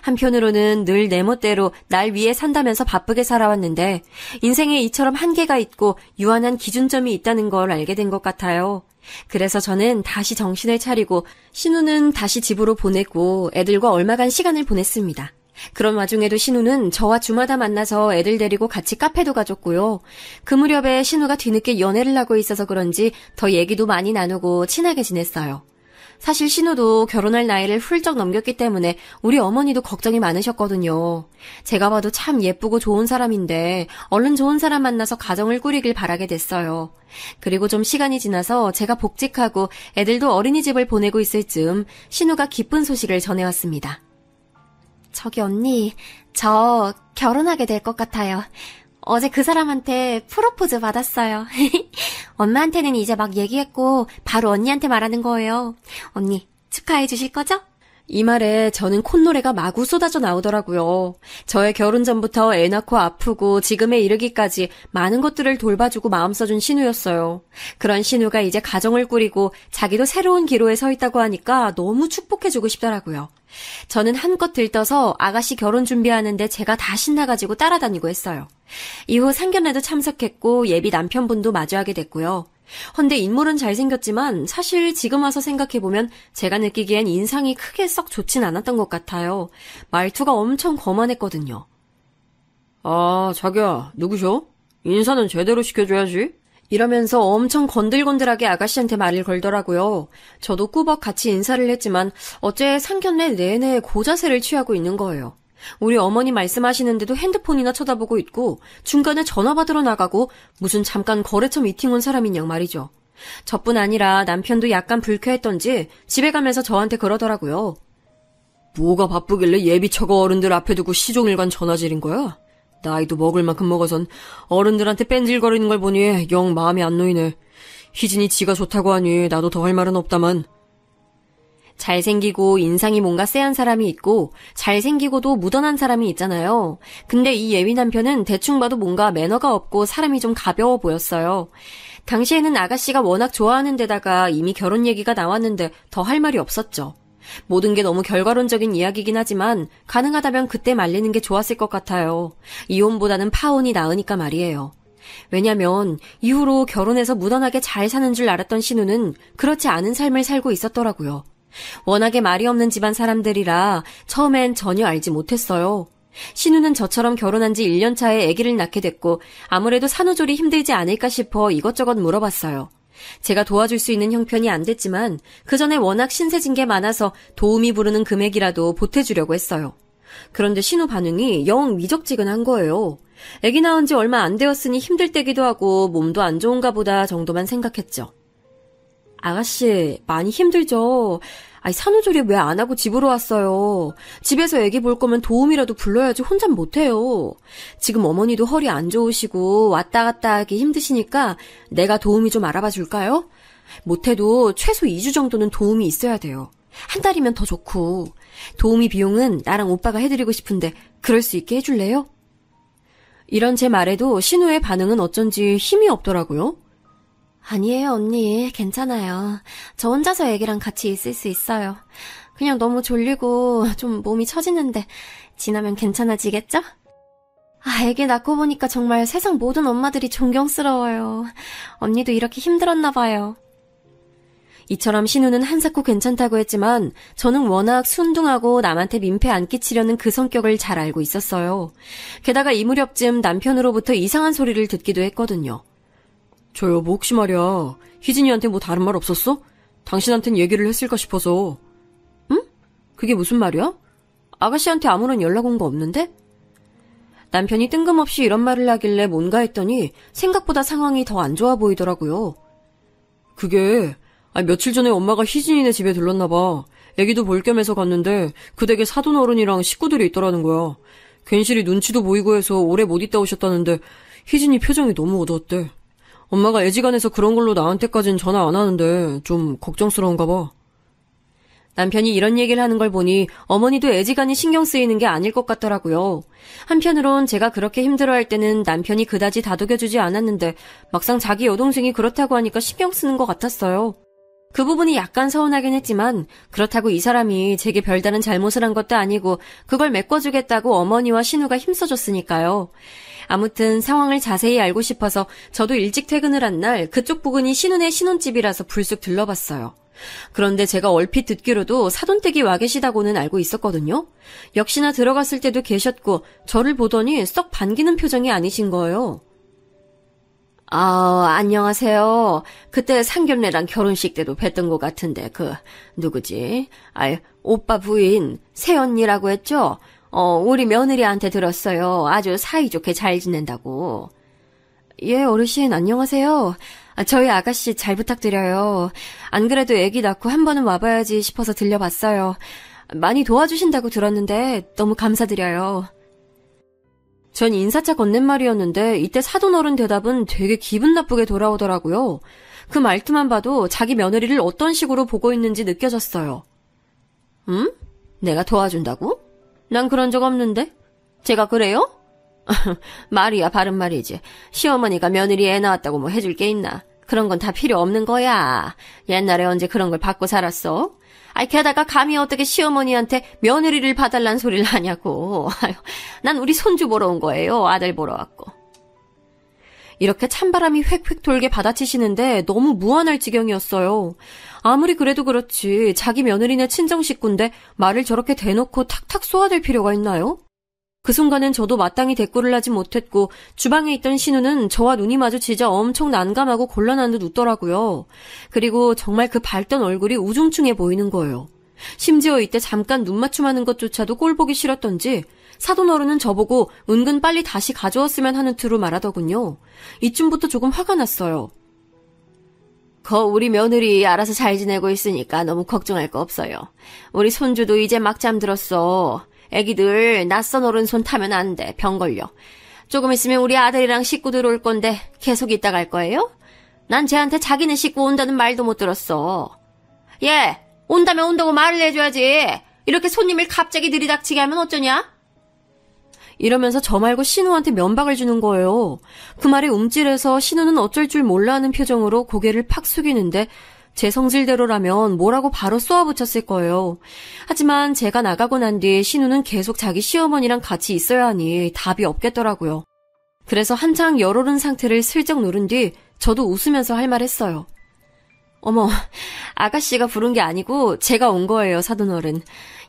한편으로는 늘 내 멋대로 날 위해 산다면서 바쁘게 살아왔는데 인생에 이처럼 한계가 있고 유한한 기준점이 있다는 걸 알게 된 것 같아요. 그래서 저는 다시 정신을 차리고 신우는 다시 집으로 보내고 애들과 얼마간 시간을 보냈습니다. 그런 와중에도 신우는 저와 주마다 만나서 애들 데리고 같이 카페도 가줬고요. 그 무렵에 신우가 뒤늦게 연애를 하고 있어서 그런지 더 얘기도 많이 나누고 친하게 지냈어요. 사실 신우도 결혼할 나이를 훌쩍 넘겼기 때문에 우리 어머니도 걱정이 많으셨거든요. 제가 봐도 참 예쁘고 좋은 사람인데 얼른 좋은 사람 만나서 가정을 꾸리길 바라게 됐어요. 그리고 좀 시간이 지나서 제가 복직하고 애들도 어린이집을 보내고 있을 즈음 신우가 기쁜 소식을 전해왔습니다. 저기 언니, 저 결혼하게 될 것 같아요. 어제 그 사람한테 프로포즈 받았어요. 엄마한테는 이제 막 얘기했고 바로 언니한테 말하는 거예요. 언니 축하해 주실 거죠? 이 말에 저는 콧노래가 마구 쏟아져 나오더라고요. 저의 결혼 전부터 애 낳고 아프고 지금에 이르기까지 많은 것들을 돌봐주고 마음 써준 신우였어요. 그런 신우가 이제 가정을 꾸리고 자기도 새로운 기로에 서 있다고 하니까 너무 축복해주고 싶더라고요. 저는 한껏 들떠서 아가씨 결혼 준비하는데 제가 다 신나가지고 따라다니고 했어요. 이후 상견례도 참석했고 예비 남편분도 마주하게 됐고요. 헌데 인물은 잘생겼지만 사실 지금 와서 생각해보면 제가 느끼기엔 인상이 크게 썩 좋진 않았던 것 같아요. 말투가 엄청 거만했거든요. 아, 자기야, 누구셔? 인사는 제대로 시켜줘야지. 이러면서 엄청 건들건들하게 아가씨한테 말을 걸더라고요. 저도 꾸벅 같이 인사를 했지만 어째 상견례 내내 고자세를 취하고 있는 거예요. 우리 어머니 말씀하시는데도 핸드폰이나 쳐다보고 있고 중간에 전화 받으러 나가고 무슨 잠깐 거래처 미팅 온 사람인 양 말이죠. 저뿐 아니라 남편도 약간 불쾌했던지 집에 가면서 저한테 그러더라고요. 뭐가 바쁘길래 예비처가 어른들 앞에 두고 시종일관 전화질인 거야? 나이도 먹을 만큼 먹어선 어른들한테 뺀질거리는 걸 보니 영 마음이 안 놓이네. 희진이 지가 좋다고 하니 나도 더 할 말은 없다만. 잘생기고 인상이 뭔가 쎄한 사람이 있고 잘생기고도 무던한 사람이 있잖아요. 근데 이 예비 남편은 대충 봐도 뭔가 매너가 없고 사람이 좀 가벼워 보였어요. 당시에는 아가씨가 워낙 좋아하는 데다가 이미 결혼 얘기가 나왔는데 더 할 말이 없었죠. 모든 게 너무 결과론적인 이야기긴 하지만 가능하다면 그때 말리는 게 좋았을 것 같아요. 이혼보다는 파혼이 나으니까 말이에요. 왜냐면 이후로 결혼해서 무던하게 잘 사는 줄 알았던 신우는 그렇지 않은 삶을 살고 있었더라고요. 워낙에 말이 없는 집안 사람들이라 처음엔 전혀 알지 못했어요. 신우는 저처럼 결혼한 지 1년 차에 아기를 낳게 됐고 아무래도 산후조리 힘들지 않을까 싶어 이것저것 물어봤어요. 제가 도와줄 수 있는 형편이 안 됐지만 그 전에 워낙 신세진 게 많아서 도움이 부르는 금액이라도 보태주려고 했어요. 그런데 신우 반응이 영 미적지근한 거예요. 아기 낳은 지 얼마 안 되었으니 힘들 때기도 하고 몸도 안 좋은가 보다 정도만 생각했죠. 아가씨, 많이 힘들죠? 아니, 산후조리 왜 안 하고 집으로 왔어요? 집에서 애기 볼 거면 도움이라도 불러야지 혼자 못해요. 지금 어머니도 허리 안 좋으시고 왔다 갔다 하기 힘드시니까 내가 도움이 좀 알아봐 줄까요? 못해도 최소 2주 정도는 도움이 있어야 돼요. 한 달이면 더 좋고. 도우미 비용은 나랑 오빠가 해드리고 싶은데 그럴 수 있게 해줄래요? 이런 제 말에도 신우의 반응은 어쩐지 힘이 없더라고요. 아니에요, 언니. 괜찮아요. 저 혼자서 애기랑 같이 있을 수 있어요. 그냥 너무 졸리고 좀 몸이 처지는데 지나면 괜찮아지겠죠? 아, 애기 낳고 보니까 정말 세상 모든 엄마들이 존경스러워요. 언니도 이렇게 힘들었나 봐요. 이처럼 신우는 한사코 괜찮다고 했지만 저는 워낙 순둥하고 남한테 민폐 안 끼치려는 그 성격을 잘 알고 있었어요. 게다가 이 무렵쯤 남편으로부터 이상한 소리를 듣기도 했거든요. 저 여보 혹시 말이야 희진이한테 뭐 다른 말 없었어? 당신한텐 얘기를 했을까 싶어서. 응? 그게 무슨 말이야? 아가씨한테 아무런 연락 온 거 없는데? 남편이 뜬금없이 이런 말을 하길래 뭔가 했더니 생각보다 상황이 더 안 좋아 보이더라고요. 그게 며칠 전에 엄마가 희진이네 집에 들렀나 봐. 애기도 볼 겸해서 갔는데 그 댁에 사돈 어른이랑 식구들이 있더라는 거야. 괜시리 눈치도 보이고 해서 오래 못 있다 오셨다는데 희진이 표정이 너무 어두웠대. 엄마가 애지간해서 그런 걸로 나한테까진 전화 안 하는데 좀 걱정스러운가 봐. 남편이 이런 얘기를 하는 걸 보니 어머니도 애지간히 신경 쓰이는 게 아닐 것 같더라고요. 한편으론 제가 그렇게 힘들어할 때는 남편이 그다지 다독여주지 않았는데 막상 자기 여동생이 그렇다고 하니까 신경 쓰는 것 같았어요. 그 부분이 약간 서운하긴 했지만 그렇다고 이 사람이 제게 별다른 잘못을 한 것도 아니고 그걸 메꿔주겠다고 어머니와 신우가 힘써줬으니까요. 아무튼 상황을 자세히 알고 싶어서 저도 일찍 퇴근을 한 날 그쪽 부근이 신우네 신혼집이라서 불쑥 들러봤어요. 그런데 제가 얼핏 듣기로도 사돈댁이 와 계시다고는 알고 있었거든요. 역시나 들어갔을 때도 계셨고 저를 보더니 썩 반기는 표정이 아니신 거예요. 아, 안녕하세요. 그때 상견례랑 결혼식 때도 뵀던 것 같은데 누구지? 오빠 부인 새언니라고 했죠? 우리 며느리한테 들었어요. 아주 사이좋게 잘 지낸다고. 예, 어르신 안녕하세요. 저희 아가씨 잘 부탁드려요. 안 그래도 애기 낳고 한 번은 와봐야지 싶어서 들려봤어요. 많이 도와주신다고 들었는데 너무 감사드려요. 전 인사차 건넨말이었는데 이때 사돈어른 대답은 되게 기분 나쁘게 돌아오더라고요. 그 말투만 봐도 자기 며느리를 어떤 식으로 보고 있는지 느껴졌어요. 내가 도와준다고? 난 그런 적 없는데. 제가 그래요? 말이야, 바른 말이지. 시어머니가 며느리 애 낳았다고 뭐 해줄 게 있나. 그런 건 다 필요 없는 거야. 옛날에 언제 그런 걸 받고 살았어? 아이, 게다가 감히 어떻게 시어머니한테 며느리를 봐달란 소리를 하냐고. 아유, 난 우리 손주 보러 온 거예요. 아들 보러 왔고. 이렇게 찬바람이 획획 돌게 받아치시는데 너무 무안할 지경이었어요. 아무리 그래도 그렇지 자기 며느리네 친정 식구인데 말을 저렇게 대놓고 탁탁 쏘아댈 필요가 있나요? 그 순간엔 저도 마땅히 대꾸를 하지 못했고 주방에 있던 신우는 저와 눈이 마주치자 엄청 난감하고 곤란한 듯 웃더라고요. 그리고 정말 그 밝던 얼굴이 우중충해 보이는 거예요. 심지어 이때 잠깐 눈 맞춤하는 것조차도 꼴보기 싫었던지 사돈어른은 저보고 은근 빨리 다시 가져왔으면 하는 투로 말하더군요. 이쯤부터 조금 화가 났어요. 우리 며느리 알아서 잘 지내고 있으니까 너무 걱정할 거 없어요. 우리 손주도 이제 막 잠들었어. 애기들 낯선 어른 손 타면 안 돼. 병 걸려. 조금 있으면 우리 아들이랑 식구들 올 건데 계속 있다 갈 거예요? 난 쟤한테 자기네 식구 온다는 말도 못 들었어. 얘, 온다면 온다고 말을 해줘야지. 이렇게 손님을 갑자기 들이닥치게 하면 어쩌냐? 이러면서 저 말고 신우한테 면박을 주는 거예요. 그 말에 움찔해서 신우는 어쩔 줄 몰라 하는 표정으로 고개를 팍 숙이는데 제 성질대로라면 뭐라고 바로 쏘아붙였을 거예요. 하지만 제가 나가고 난 뒤 신우는 계속 자기 시어머니랑 같이 있어야 하니 답이 없겠더라고요. 그래서 한창 열오른 상태를 슬쩍 누른 뒤 저도 웃으면서 할 말 했어요. 어머, 아가씨가 부른 게 아니고 제가 온 거예요, 사돈어른.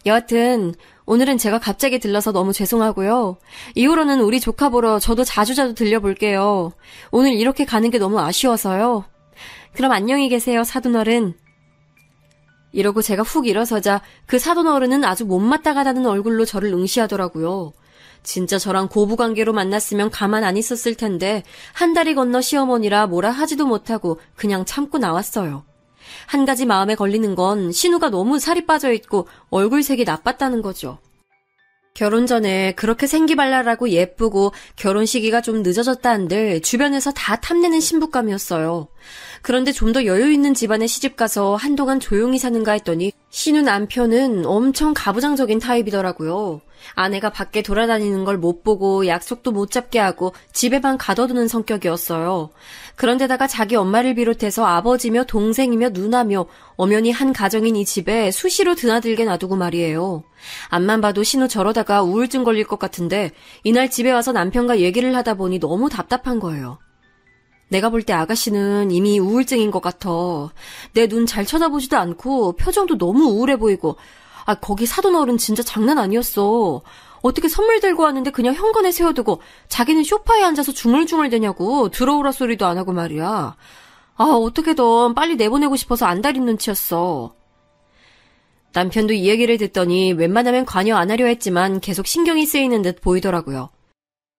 여하튼 오늘은 제가 갑자기 들러서 너무 죄송하고요. 이후로는 우리 조카 보러 저도 자주자주 들려볼게요. 오늘 이렇게 가는 게 너무 아쉬워서요. 그럼 안녕히 계세요, 사돈어른. 이러고 제가 훅 일어서자 그 사돈어른은 아주 못마땅하다는 얼굴로 저를 응시하더라고요. 진짜 저랑 고부관계로 만났으면 가만 안 있었을 텐데 한 다리 건너 시어머니라 뭐라 하지도 못하고 그냥 참고 나왔어요. 한 가지 마음에 걸리는 건 신우가 너무 살이 빠져있고 얼굴색이 나빴다는 거죠. 결혼 전에 그렇게 생기발랄하고 예쁘고 결혼 시기가 좀 늦어졌다는들 주변에서 다 탐내는 신부감이었어요. 그런데 좀 더 여유 있는 집안에 시집가서 한동안 조용히 사는가 했더니 신우 남편은 엄청 가부장적인 타입이더라고요. 아내가 밖에 돌아다니는 걸 못 보고 약속도 못 잡게 하고 집에만 가둬두는 성격이었어요. 그런데다가 자기 엄마를 비롯해서 아버지며 동생이며 누나며 엄연히 한 가정인 이 집에 수시로 드나들게 놔두고 말이에요. 앞만 봐도 신우 저러다가 우울증 걸릴 것 같은데 이날 집에 와서 남편과 얘기를 하다 보니 너무 답답한 거예요. 내가 볼 때 아가씨는 이미 우울증인 것 같아. 내 눈 잘 쳐다보지도 않고 표정도 너무 우울해 보이고 거기 사돈어른 진짜 장난 아니었어. 어떻게 선물 들고 왔는데 그냥 현관에 세워두고 자기는 소파에 앉아서 중얼중얼대냐고 들어오라 소리도 안 하고 말이야. 어떻게든 빨리 내보내고 싶어서 안달인 눈치였어. 남편도 이 얘기를 듣더니 웬만하면 관여 안 하려 했지만 계속 신경이 쓰이는 듯 보이더라고요.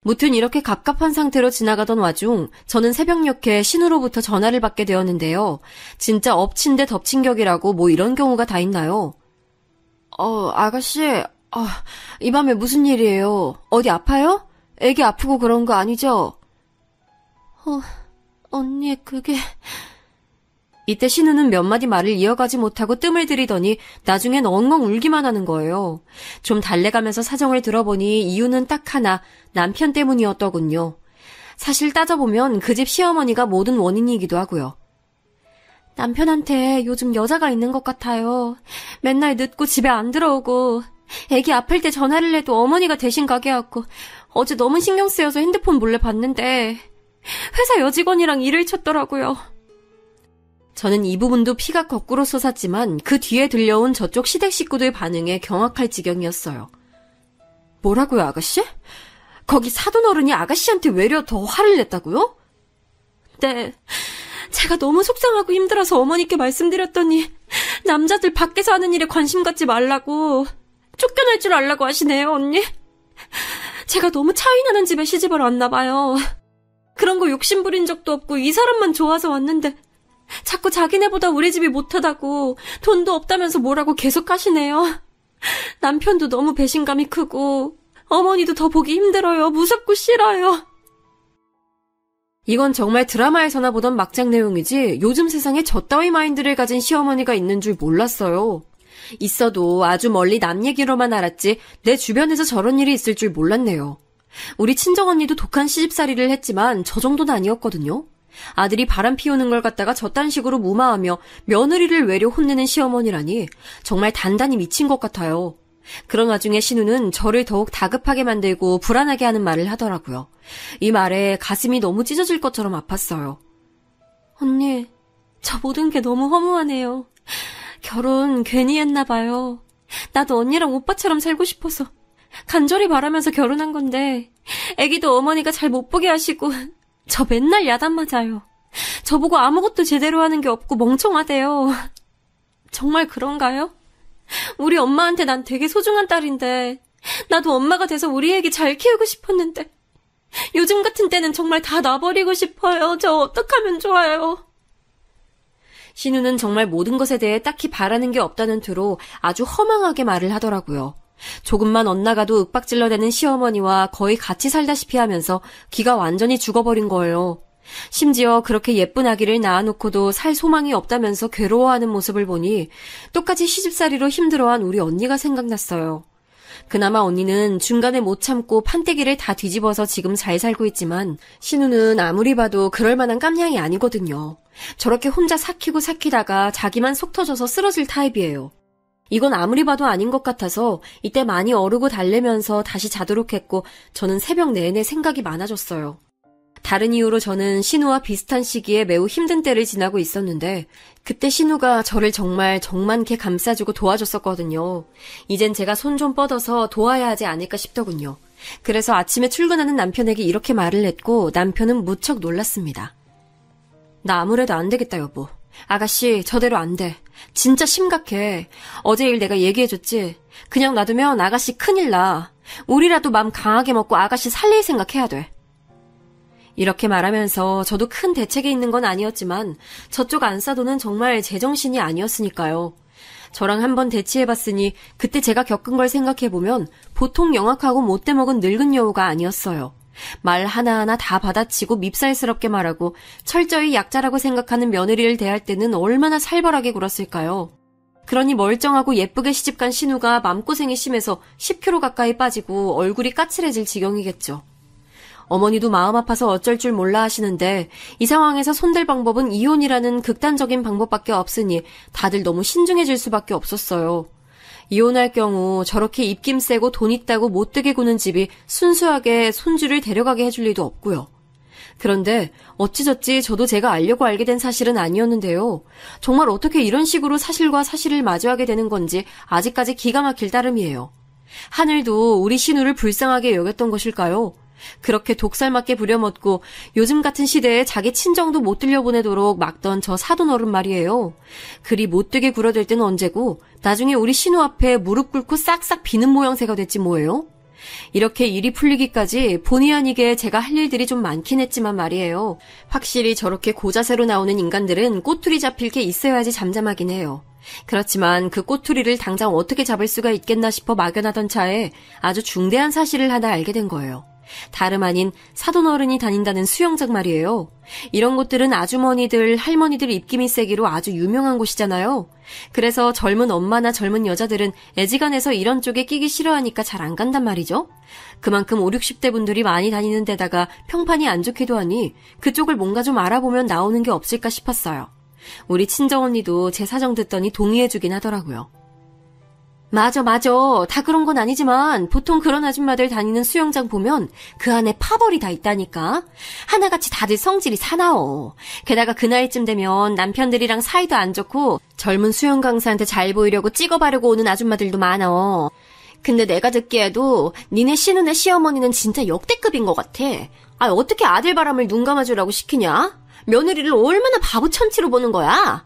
무튼 이렇게 갑갑한 상태로 지나가던 와중 저는 새벽녘에 신우로부터 전화를 받게 되었는데요. 진짜 엎친 데 덮친 격이라고 뭐 이런 경우가 다 있나요? 아가씨, 이 밤에 무슨 일이에요? 어디 아파요? 애기 아프고 그런 거 아니죠? 언니, 그게... 이때 신우는 몇 마디 말을 이어가지 못하고 뜸을 들이더니 나중엔 엉엉 울기만 하는 거예요. 좀 달래가면서 사정을 들어보니 이유는 딱 하나, 남편 때문이었더군요. 사실 따져보면 그 집 시어머니가 모든 원인이기도 하고요. 남편한테 요즘 여자가 있는 것 같아요. 맨날 늦고 집에 안 들어오고 애기 아플 때 전화를 해도 어머니가 대신 가게 하고 어제 너무 신경 쓰여서 핸드폰 몰래 봤는데 회사 여직원이랑 일을 쳤더라고요. 저는 이 부분도 피가 거꾸로 솟았지만 그 뒤에 들려온 저쪽 시댁 식구들 반응에 경악할 지경이었어요. 뭐라고요, 아가씨? 거기 사돈어른이 아가씨한테 외려 더 화를 냈다고요? 네, 제가 너무 속상하고 힘들어서 어머니께 말씀드렸더니 남자들 밖에서 하는 일에 관심 갖지 말라고 쫓겨날 줄 알라고 하시네요, 언니. 제가 너무 차이나는 집에 시집을 왔나 봐요. 그런 거 욕심 부린 적도 없고 이 사람만 좋아서 왔는데 자꾸 자기네보다 우리 집이 못하다고 돈도 없다면서 뭐라고 계속 하시네요. 남편도 너무 배신감이 크고 어머니도 더 보기 힘들어요. 무섭고 싫어요. 이건 정말 드라마에서나 보던 막장 내용이지 요즘 세상에 저 따위 마인드를 가진 시어머니가 있는 줄 몰랐어요. 있어도 아주 멀리 남 얘기로만 알았지 내 주변에서 저런 일이 있을 줄 몰랐네요. 우리 친정언니도 독한 시집살이를 했지만 저 정도는 아니었거든요. 아들이 바람 피우는 걸 갖다가 저딴 식으로 무마하며 며느리를 외려 혼내는 시어머니라니 정말 단단히 미친 것 같아요. 그런 와중에 신우는 저를 더욱 다급하게 만들고 불안하게 하는 말을 하더라고요. 이 말에 가슴이 너무 찢어질 것처럼 아팠어요. 언니, 저 모든 게 너무 허무하네요. 결혼 괜히 했나 봐요. 나도 언니랑 오빠처럼 살고 싶어서 간절히 바라면서 결혼한 건데 애기도 어머니가 잘 못 보게 하시고 저 맨날 야단 맞아요. 저보고 아무것도 제대로 하는 게 없고 멍청하대요. 정말 그런가요? 우리 엄마한테 난 되게 소중한 딸인데 나도 엄마가 돼서 우리 애기 잘 키우고 싶었는데 요즘 같은 때는 정말 다 놔버리고 싶어요. 저 어떡하면 좋아요? 신우는 정말 모든 것에 대해 딱히 바라는 게 없다는 투로 아주 허망하게 말을 하더라고요. 조금만 엇나가도 윽박질러대는 시어머니와 거의 같이 살다시피 하면서 기가 완전히 죽어버린 거예요. 심지어 그렇게 예쁜 아기를 낳아놓고도 살 소망이 없다면서 괴로워하는 모습을 보니 똑같이 시집살이로 힘들어한 우리 언니가 생각났어요. 그나마 언니는 중간에 못 참고 판때기를 다 뒤집어서 지금 잘 살고 있지만 신우는 아무리 봐도 그럴 만한 깜냥이 아니거든요. 저렇게 혼자 삭히다가 자기만 속 터져서 쓰러질 타입이에요. 이건 아무리 봐도 아닌 것 같아서 이때 많이 어르고 달래면서 다시 자도록 했고 저는 새벽 내내 생각이 많아졌어요. 다른 이유로 저는 신우와 비슷한 시기에 매우 힘든 때를 지나고 있었는데 그때 신우가 저를 정말 정만케 감싸주고 도와줬었거든요. 이젠 제가 손 좀 뻗어서 도와야 하지 않을까 싶더군요. 그래서 아침에 출근하는 남편에게 이렇게 말을 했고 남편은 무척 놀랐습니다. 나 아무래도 안 되겠다 여보. 아가씨 저대로 안 돼. 진짜 심각해. 어제 일 내가 얘기해줬지. 그냥 놔두면 아가씨 큰일 나. 우리라도 맘 강하게 먹고 아가씨 살릴 생각해야 돼. 이렇게 말하면서 저도 큰 대책이 있는 건 아니었지만 저쪽 안싸도는 정말 제정신이 아니었으니까요. 저랑 한번 대치해봤으니 그때 제가 겪은 걸 생각해보면 보통 영악하고 못돼 먹은 늙은 여우가 아니었어요. 말 하나하나 다 받아치고 밉살스럽게 말하고 철저히 약자라고 생각하는 며느리를 대할 때는 얼마나 살벌하게 굴었을까요. 그러니 멀쩡하고 예쁘게 시집간 신우가 맘고생이 심해서 10kg 가까이 빠지고 얼굴이 까칠해질 지경이겠죠. 어머니도 마음 아파서 어쩔 줄 몰라 하시는데 이 상황에서 손댈 방법은 이혼이라는 극단적인 방법밖에 없으니 다들 너무 신중해질 수밖에 없었어요. 이혼할 경우 저렇게 입김 세고 돈 있다고 못되게 구는 집이 순수하게 손주를 데려가게 해줄 리도 없고요. 그런데 어찌저찌 저도 제가 알려고 알게 된 사실은 아니었는데요. 정말 어떻게 이런 식으로 사실과 사실을 마주하게 되는 건지 아직까지 기가 막힐 따름이에요. 하늘도 우리 신우를 불쌍하게 여겼던 것일까요? 그렇게 독살맞게 부려먹고 요즘 같은 시대에 자기 친정도 못 들려보내도록 막던 저 사돈어른 말이에요. 그리 못되게 굴어댈 때는 언제고 나중에 우리 신우 앞에 무릎 꿇고 싹싹 비는 모양새가 됐지 뭐예요? 이렇게 일이 풀리기까지 본의 아니게 제가 할 일들이 좀 많긴 했지만 말이에요. 확실히 저렇게 고자세로 나오는 인간들은 꼬투리 잡힐 게 있어야지 잠잠하긴 해요. 그렇지만 그 꼬투리를 당장 어떻게 잡을 수가 있겠나 싶어 막연하던 차에 아주 중대한 사실을 하나 알게 된 거예요. 다름 아닌 사돈어른이 다닌다는 수영장 말이에요. 이런 곳들은 아주머니들, 할머니들 입김이 세기로 아주 유명한 곳이잖아요. 그래서 젊은 엄마나 젊은 여자들은 애지간해서 이런 쪽에 끼기 싫어하니까 잘 안 간단 말이죠. 그만큼 5, 60대 분들이 많이 다니는 데다가 평판이 안 좋기도 하니 그쪽을 뭔가 좀 알아보면 나오는 게 없을까 싶었어요. 우리 친정언니도 제 사정 듣더니 동의해주긴 하더라고요. 맞아. 다 그런 건 아니지만 보통 그런 아줌마들 다니는 수영장 보면 그 안에 파벌이 다 있다니까. 하나같이 다들 성질이 사나워. 게다가 그 나이쯤 되면 남편들이랑 사이도 안 좋고 젊은 수영 강사한테 잘 보이려고 찍어바르고 오는 아줌마들도 많어. 근데 내가 듣기에도 니네 신우네 시어머니는 진짜 역대급인 것 같아. 어떻게 아들 바람을 눈 감아주라고 시키냐? 며느리를 얼마나 바보천치로 보는 거야?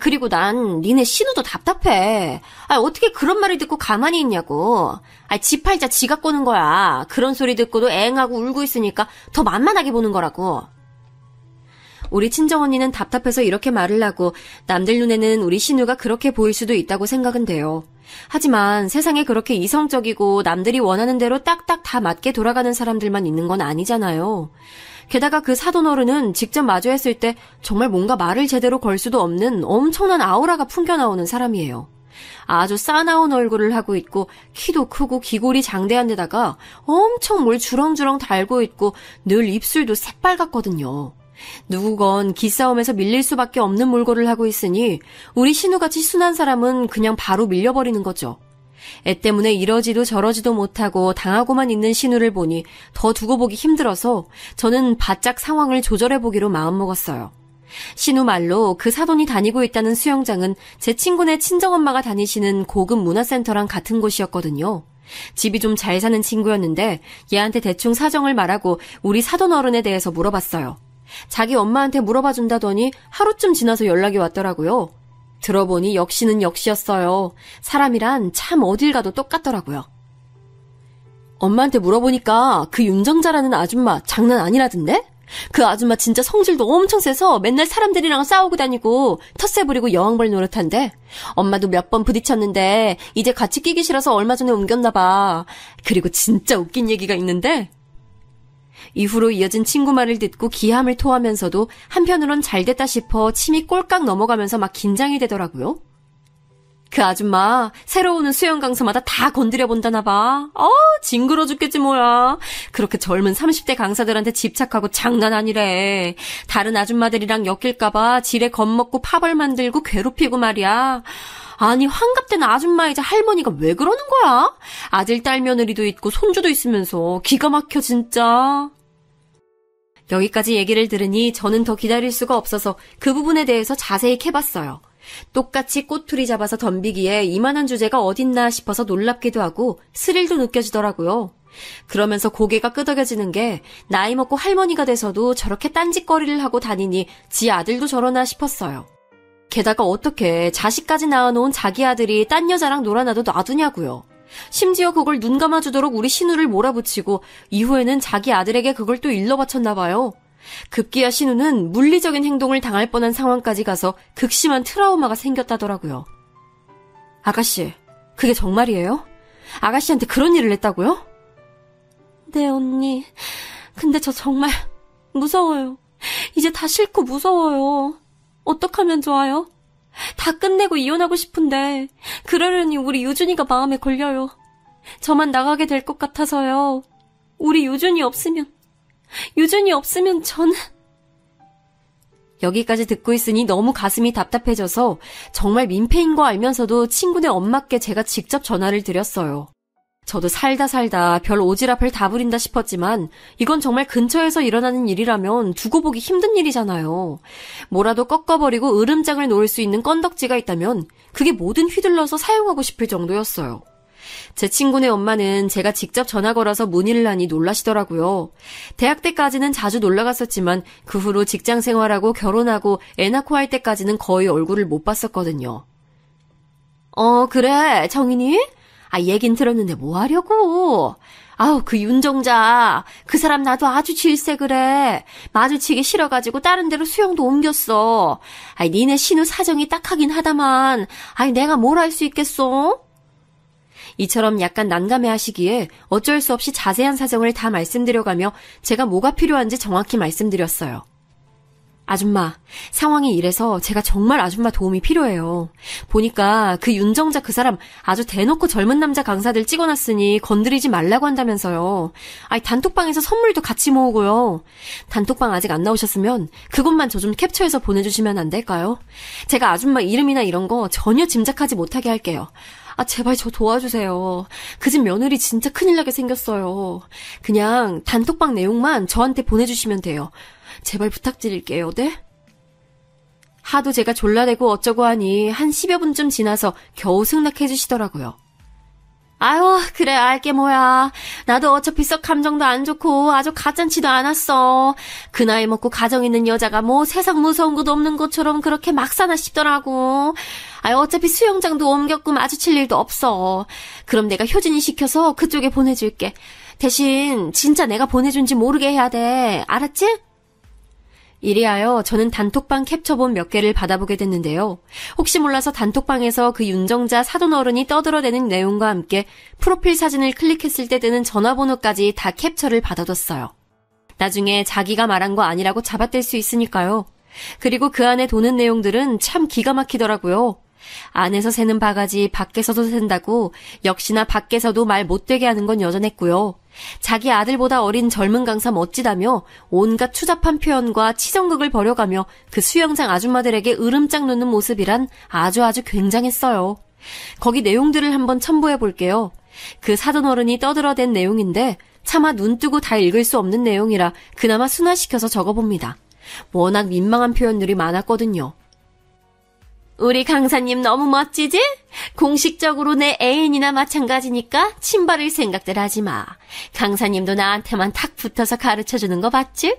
그리고 난 니네 신우도 답답해. 어떻게 그런 말을 듣고 가만히 있냐고. 지 팔자 지가 꼬는 거야. 그런 소리 듣고도 앵하고 울고 있으니까 더 만만하게 보는 거라고. 우리 친정언니는 답답해서 이렇게 말을 하고 남들 눈에는 우리 신우가 그렇게 보일 수도 있다고 생각은 돼요. 하지만 세상에 그렇게 이성적이고 남들이 원하는 대로 딱딱 다 맞게 돌아가는 사람들만 있는 건 아니잖아요. 게다가 그 사돈어른은 직접 마주했을 때 정말 뭔가 말을 제대로 걸 수도 없는 엄청난 아우라가 풍겨나오는 사람이에요. 아주 싸나운 얼굴을 하고 있고 키도 크고 귀골이 장대한 데다가 엄청 뭘 주렁주렁 달고 있고 늘 입술도 새빨갛거든요. 누구건 기싸움에서 밀릴 수밖에 없는 몰골을 하고 있으니 우리 신우같이 순한 사람은 그냥 바로 밀려버리는 거죠. 애 때문에 이러지도 저러지도 못하고 당하고만 있는 신우를 보니 더 두고 보기 힘들어서 저는 바짝 상황을 조절해보기로 마음먹었어요. 신우 말로 그 사돈이 다니고 있다는 수영장은 제 친구네 친정엄마가 다니시는 고급 문화센터랑 같은 곳이었거든요. 집이 좀 잘 사는 친구였는데 얘한테 대충 사정을 말하고 우리 사돈 어른에 대해서 물어봤어요. 자기 엄마한테 물어봐준다더니 하루쯤 지나서 연락이 왔더라고요. 들어보니 역시는 역시였어요. 사람이란 참 어딜 가도 똑같더라고요. 엄마한테 물어보니까 그 윤정자라는 아줌마 장난 아니라던데? 그 아줌마 진짜 성질도 엄청 세서 맨날 사람들이랑 싸우고 다니고 텃세 부리고 여왕벌 노릇한데 엄마도 몇 번 부딪혔는데 이제 같이 끼기 싫어서 얼마 전에 옮겼나 봐. 그리고 진짜 웃긴 얘기가 있는데 이후로 이어진 친구 말을 듣고 기함을 토하면서도 한편으론 잘됐다 싶어 침이 꼴깍 넘어가면서 막 긴장이 되더라고요. 그 아줌마 새로 오는 수영 강사마다 다 건드려 본다나 봐. 징그러 죽겠지 뭐야. 그렇게 젊은 30대 강사들한테 집착하고 장난 아니래. 다른 아줌마들이랑 엮일까봐 지레 겁먹고 파벌 만들고 괴롭히고 말이야. 아니 환갑된 아줌마이자 할머니가 왜 그러는 거야? 아들, 딸, 며느리도 있고 손주도 있으면서 기가 막혀 진짜. 여기까지 얘기를 들으니 저는 더 기다릴 수가 없어서 그 부분에 대해서 자세히 캐봤어요. 똑같이 꼬투리 잡아서 덤비기에 이만한 주제가 어딨나 싶어서 놀랍기도 하고 스릴도 느껴지더라고요. 그러면서 고개가 끄덕여지는 게 나이 먹고 할머니가 돼서도 저렇게 딴짓거리를 하고 다니니 지 아들도 저러나 싶었어요. 게다가 어떻게 자식까지 낳아놓은 자기 아들이 딴 여자랑 놀아나도 놔두냐고요. 심지어 그걸 눈 감아주도록 우리 신우를 몰아붙이고 이후에는 자기 아들에게 그걸 또 일러바쳤나 봐요. 급기야 신우는 물리적인 행동을 당할 뻔한 상황까지 가서 극심한 트라우마가 생겼다더라고요. 아가씨, 그게 정말이에요? 아가씨한테 그런 일을 했다고요? 네, 언니. 근데 저 정말 무서워요. 이제 다 싫고 무서워요. 어떡하면 좋아요? 다 끝내고 이혼하고 싶은데 그러려니 우리 유준이가 마음에 걸려요. 저만 나가게 될 것 같아서요. 우리 유준이 없으면 저는... 여기까지 듣고 있으니 너무 가슴이 답답해져서 정말 민폐인 거 알면서도 친구네 엄마께 제가 직접 전화를 드렸어요. 저도 살다 별 오지랖을 다 부린다 싶었지만 이건 정말 근처에서 일어나는 일이라면 두고 보기 힘든 일이잖아요. 뭐라도 꺾어버리고 으름장을 놓을 수 있는 건덕지가 있다면 그게 뭐든 휘둘러서 사용하고 싶을 정도였어요. 제 친구네 엄마는 제가 직접 전화 걸어서 문의를 하니 놀라시더라고요. 대학 때까지는 자주 놀러갔었지만 그 후로 직장 생활하고 결혼하고 애 낳고 할 때까지는 거의 얼굴을 못 봤었거든요. 그래, 정인이? 얘긴 들었는데 뭐 하려고? 그 윤정자. 그 사람 나도 아주 질색 그래. 마주치기 싫어가지고 다른 데로 수영도 옮겼어. 니네 신우 사정이 딱하긴 하다만. 내가 뭘 할 수 있겠어? 이처럼 약간 난감해 하시기에 어쩔 수 없이 자세한 사정을 다 말씀드려가며 제가 뭐가 필요한지 정확히 말씀드렸어요. 아줌마, 상황이 이래서 제가 정말 아줌마 도움이 필요해요. 보니까 그 윤정자 그 사람 아주 대놓고 젊은 남자 강사들 찍어놨으니 건드리지 말라고 한다면서요. 단톡방에서 선물도 같이 모으고요. 단톡방 아직 안 나오셨으면 그것만 저 좀 캡처해서 보내주시면 안 될까요? 제가 아줌마 이름이나 이런 거 전혀 짐작하지 못하게 할게요. 제발 저 도와주세요. 그 집 며느리 진짜 큰일 나게 생겼어요. 그냥 단톡방 내용만 저한테 보내주시면 돼요. 제발 부탁드릴게요, 네? 하도 제가 졸라대고 어쩌고 하니 한 10여 분쯤 지나서 겨우 승낙해 주시더라고요. 그래, 알게 뭐야. 나도 어차피 썩 감정도 안 좋고 아주 가짠치도 않았어. 그 나이 먹고 가정 있는 여자가 뭐 세상 무서운 것도 없는 것처럼 그렇게 막 사나 싶더라고. 어차피 수영장도 옮겼고 마주칠 일도 없어. 그럼 내가 효진이 시켜서 그쪽에 보내줄게. 대신 진짜 내가 보내준지 모르게 해야 돼. 알았지? 이리하여 저는 단톡방 캡처본 몇 개를 받아보게 됐는데요. 혹시 몰라서 단톡방에서 그 윤정자 사돈 어른이 떠들어대는 내용과 함께 프로필 사진을 클릭했을 때 뜨는 전화번호까지 다 캡처를 받아뒀어요. 나중에 자기가 말한 거 아니라고 잡아뗄 수 있으니까요. 그리고 그 안에 도는 내용들은 참 기가 막히더라고요. 안에서 새는 바가지 밖에서도 샌다고 역시나 밖에서도 말 못되게 하는 건 여전했고요. 자기 아들보다 어린 젊은 강사 멋지다며 온갖 추잡한 표현과 치정극을 벌여가며 그 수영장 아줌마들에게 으름장 놓는 모습이란 아주 굉장했어요. 거기 내용들을 한번 첨부해 볼게요. 그 사돈어른이 떠들어댄 내용인데 차마 눈 뜨고 다 읽을 수 없는 내용이라 그나마 순화시켜서 적어봅니다. 워낙 민망한 표현들이 많았거든요. 우리 강사님 너무 멋지지? 공식적으로 내 애인이나 마찬가지니까 침바를 생각들 하지 마. 강사님도 나한테만 탁 붙어서 가르쳐주는 거 봤지?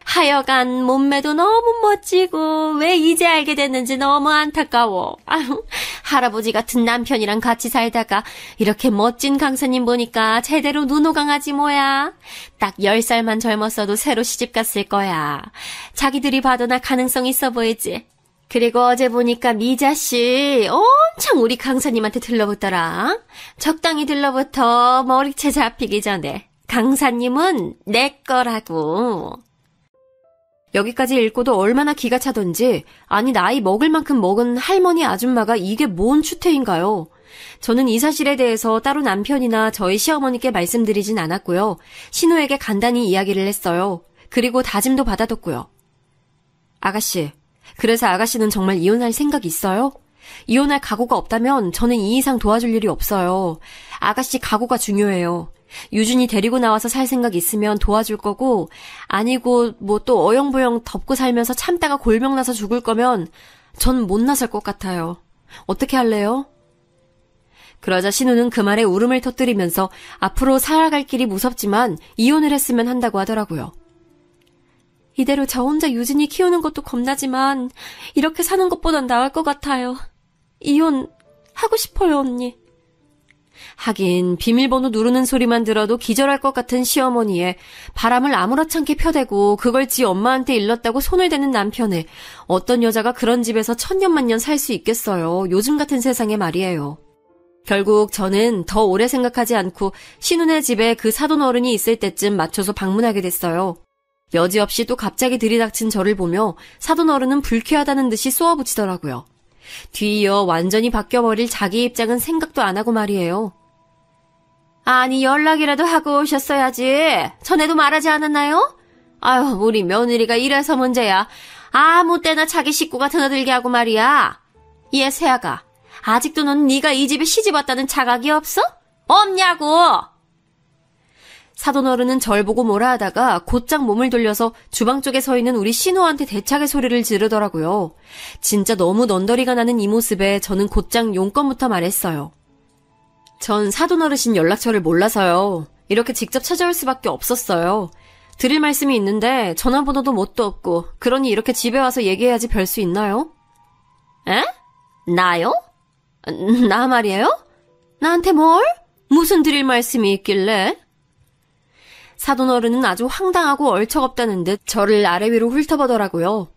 하여간 몸매도 너무 멋지고 왜 이제 알게 됐는지 너무 안타까워. 아유, 할아버지 같은 남편이랑 같이 살다가 이렇게 멋진 강사님 보니까 제대로 눈호강아지 뭐야. 딱 10살만 젊었어도 새로 시집 갔을 거야. 자기들이 봐도 나 가능성 있어 보이지? 그리고 어제 보니까 미자씨 엄청 우리 강사님한테 들러붙더라. 적당히 들러붙어 머리채 잡히기 전에. 강사님은 내 거라고. 여기까지 읽고도 얼마나 기가 차던지 아니 나이 먹을 만큼 먹은 할머니 아줌마가 이게 뭔 추태인가요? 저는 이 사실에 대해서 따로 남편이나 저희 시어머니께 말씀드리진 않았고요. 신우에게 간단히 이야기를 했어요. 그리고 다짐도 받아뒀고요. 아가씨, 그래서 아가씨는 정말 이혼할 생각 있어요? 이혼할 각오가 없다면 저는 이 이상 도와줄 일이 없어요. 아가씨 각오가 중요해요. 유준이 데리고 나와서 살 생각 있으면 도와줄 거고 아니고 뭐 또 어영부영 덮고 살면서 참다가 골병나서 죽을 거면 전 못 나설 것 같아요. 어떻게 할래요? 그러자 신우는 그 말에 울음을 터뜨리면서 앞으로 살아갈 길이 무섭지만 이혼을 했으면 한다고 하더라고요. 이대로 저 혼자 유진이 키우는 것도 겁나지만 이렇게 사는 것보단 나을 것 같아요. 이혼 하고 싶어요, 언니. 하긴 비밀번호 누르는 소리만 들어도 기절할 것 같은 시어머니에 바람을 아무렇지않게 펴대고 그걸 지 엄마한테 일렀다고 손을 대는 남편에 어떤 여자가 그런 집에서 천년만년 살 수 있겠어요. 요즘 같은 세상에 말이에요. 결국 저는 더 오래 생각하지 않고 신우네 집에 그 사돈 어른이 있을 때쯤 맞춰서 방문하게 됐어요. 여지없이 또 갑자기 들이닥친 저를 보며 사돈 어른은 불쾌하다는 듯이 쏘아붙이더라고요. 뒤이어 완전히 바뀌어버릴 자기 입장은 생각도 안 하고 말이에요. 아니 연락이라도 하고 오셨어야지. 전에도 말하지 않았나요? 아유 우리 며느리가 이래서 문제야. 아무 때나 자기 식구가 드나들게 하고 말이야. 얘 새아가 아직도 넌 네가 이 집에 시집 왔다는 자각이 없어? 없냐고. 사돈 어른은 절 보고 뭐라 하다가 곧장 몸을 돌려서 주방 쪽에 서 있는 우리 신우한테 대차게 소리를 지르더라고요. 진짜 너무 넌더리가 나는 이 모습에 저는 곧장 용건부터 말했어요. 전 사돈 어르신 연락처를 몰라서요. 이렇게 직접 찾아올 수밖에 없었어요. 드릴 말씀이 있는데 전화번호도 뭣도 없고 그러니 이렇게 집에 와서 얘기해야지 별 수 있나요? 에? 나요? 나 말이에요? 나한테 뭘? 무슨 드릴 말씀이 있길래? 사돈 어른은 아주 황당하고 얼척없다는 듯 저를 아래 위로 훑어보더라고요.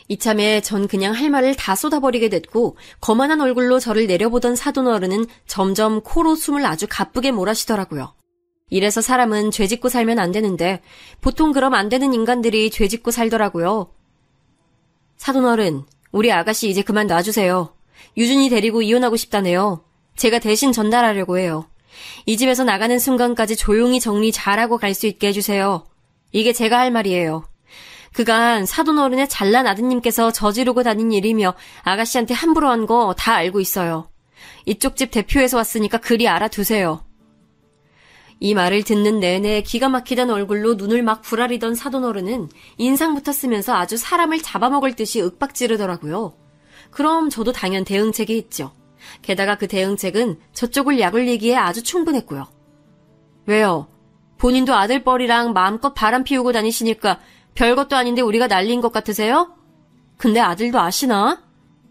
이참에 전 그냥 할 말을 다 쏟아버리게 됐고 거만한 얼굴로 저를 내려보던 사돈 어른은 점점 코로 숨을 아주 가쁘게 몰아쉬더라고요. 이래서 사람은 죄짓고 살면 안 되는데 보통 그럼 안 되는 인간들이 죄짓고 살더라고요. 사돈 어른, 우리 아가씨 이제 그만 놔주세요. 유준이 데리고 이혼하고 싶다네요. 제가 대신 전달하려고 해요. 이 집에서 나가는 순간까지 조용히 정리 잘하고 갈 수 있게 해주세요. 이게 제가 할 말이에요. 그간 사돈 어른의 잘난 아드님께서 저지르고 다닌 일이며 아가씨한테 함부로 한 거 다 알고 있어요. 이쪽 집 대표에서 왔으니까 그리 알아두세요. 이 말을 듣는 내내 기가 막히던 얼굴로 눈을 막 부라리던 사돈 어른은 인상부터 쓰면서 아주 사람을 잡아먹을 듯이 윽박지르더라고요. 그럼 저도 당연 대응책이 있죠. 게다가 그 대응책은 저쪽을 약올리기에 아주 충분했고요. 왜요? 본인도 아들뻘이랑 마음껏 바람 피우고 다니시니까 별것도 아닌데 우리가 난리인 것 같으세요? 근데 아들도 아시나?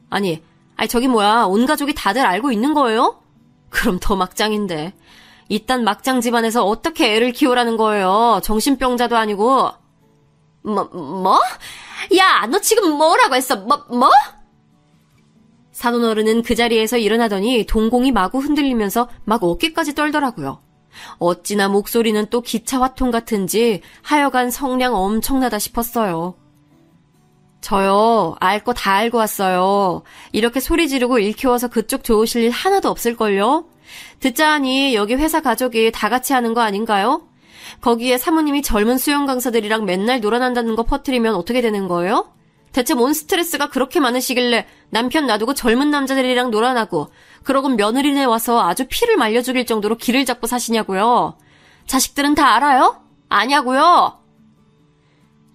아니 저기 뭐야, 온 가족이 다들 알고 있는 거예요? 그럼 더 막장인데. 이딴 막장 집안에서 어떻게 애를 키우라는 거예요? 정신병자도 아니고. 뭐? 야, 너 지금 뭐라고 했어? 뭐? 사돈 어른은 그 자리에서 일어나더니 동공이 마구 흔들리면서 막 어깨까지 떨더라고요. 어찌나 목소리는 또 기차 화통 같은지 하여간 성량 엄청나다 싶었어요. 저요, 알 거 다 알고 왔어요. 이렇게 소리 지르고 일 키워서 그쪽 좋으실 일 하나도 없을걸요? 듣자 하니 여기 회사 가족이 다 같이 하는 거 아닌가요? 거기에 사모님이 젊은 수영 강사들이랑 맨날 놀아난다는 거 퍼뜨리면 어떻게 되는 거예요? 대체 뭔 스트레스가 그렇게 많으시길래 남편 놔두고 젊은 남자들이랑 놀아나고 그러고 며느리네 와서 아주 피를 말려 죽일 정도로 기를 잡고 사시냐고요? 자식들은 다 알아요? 아냐고요?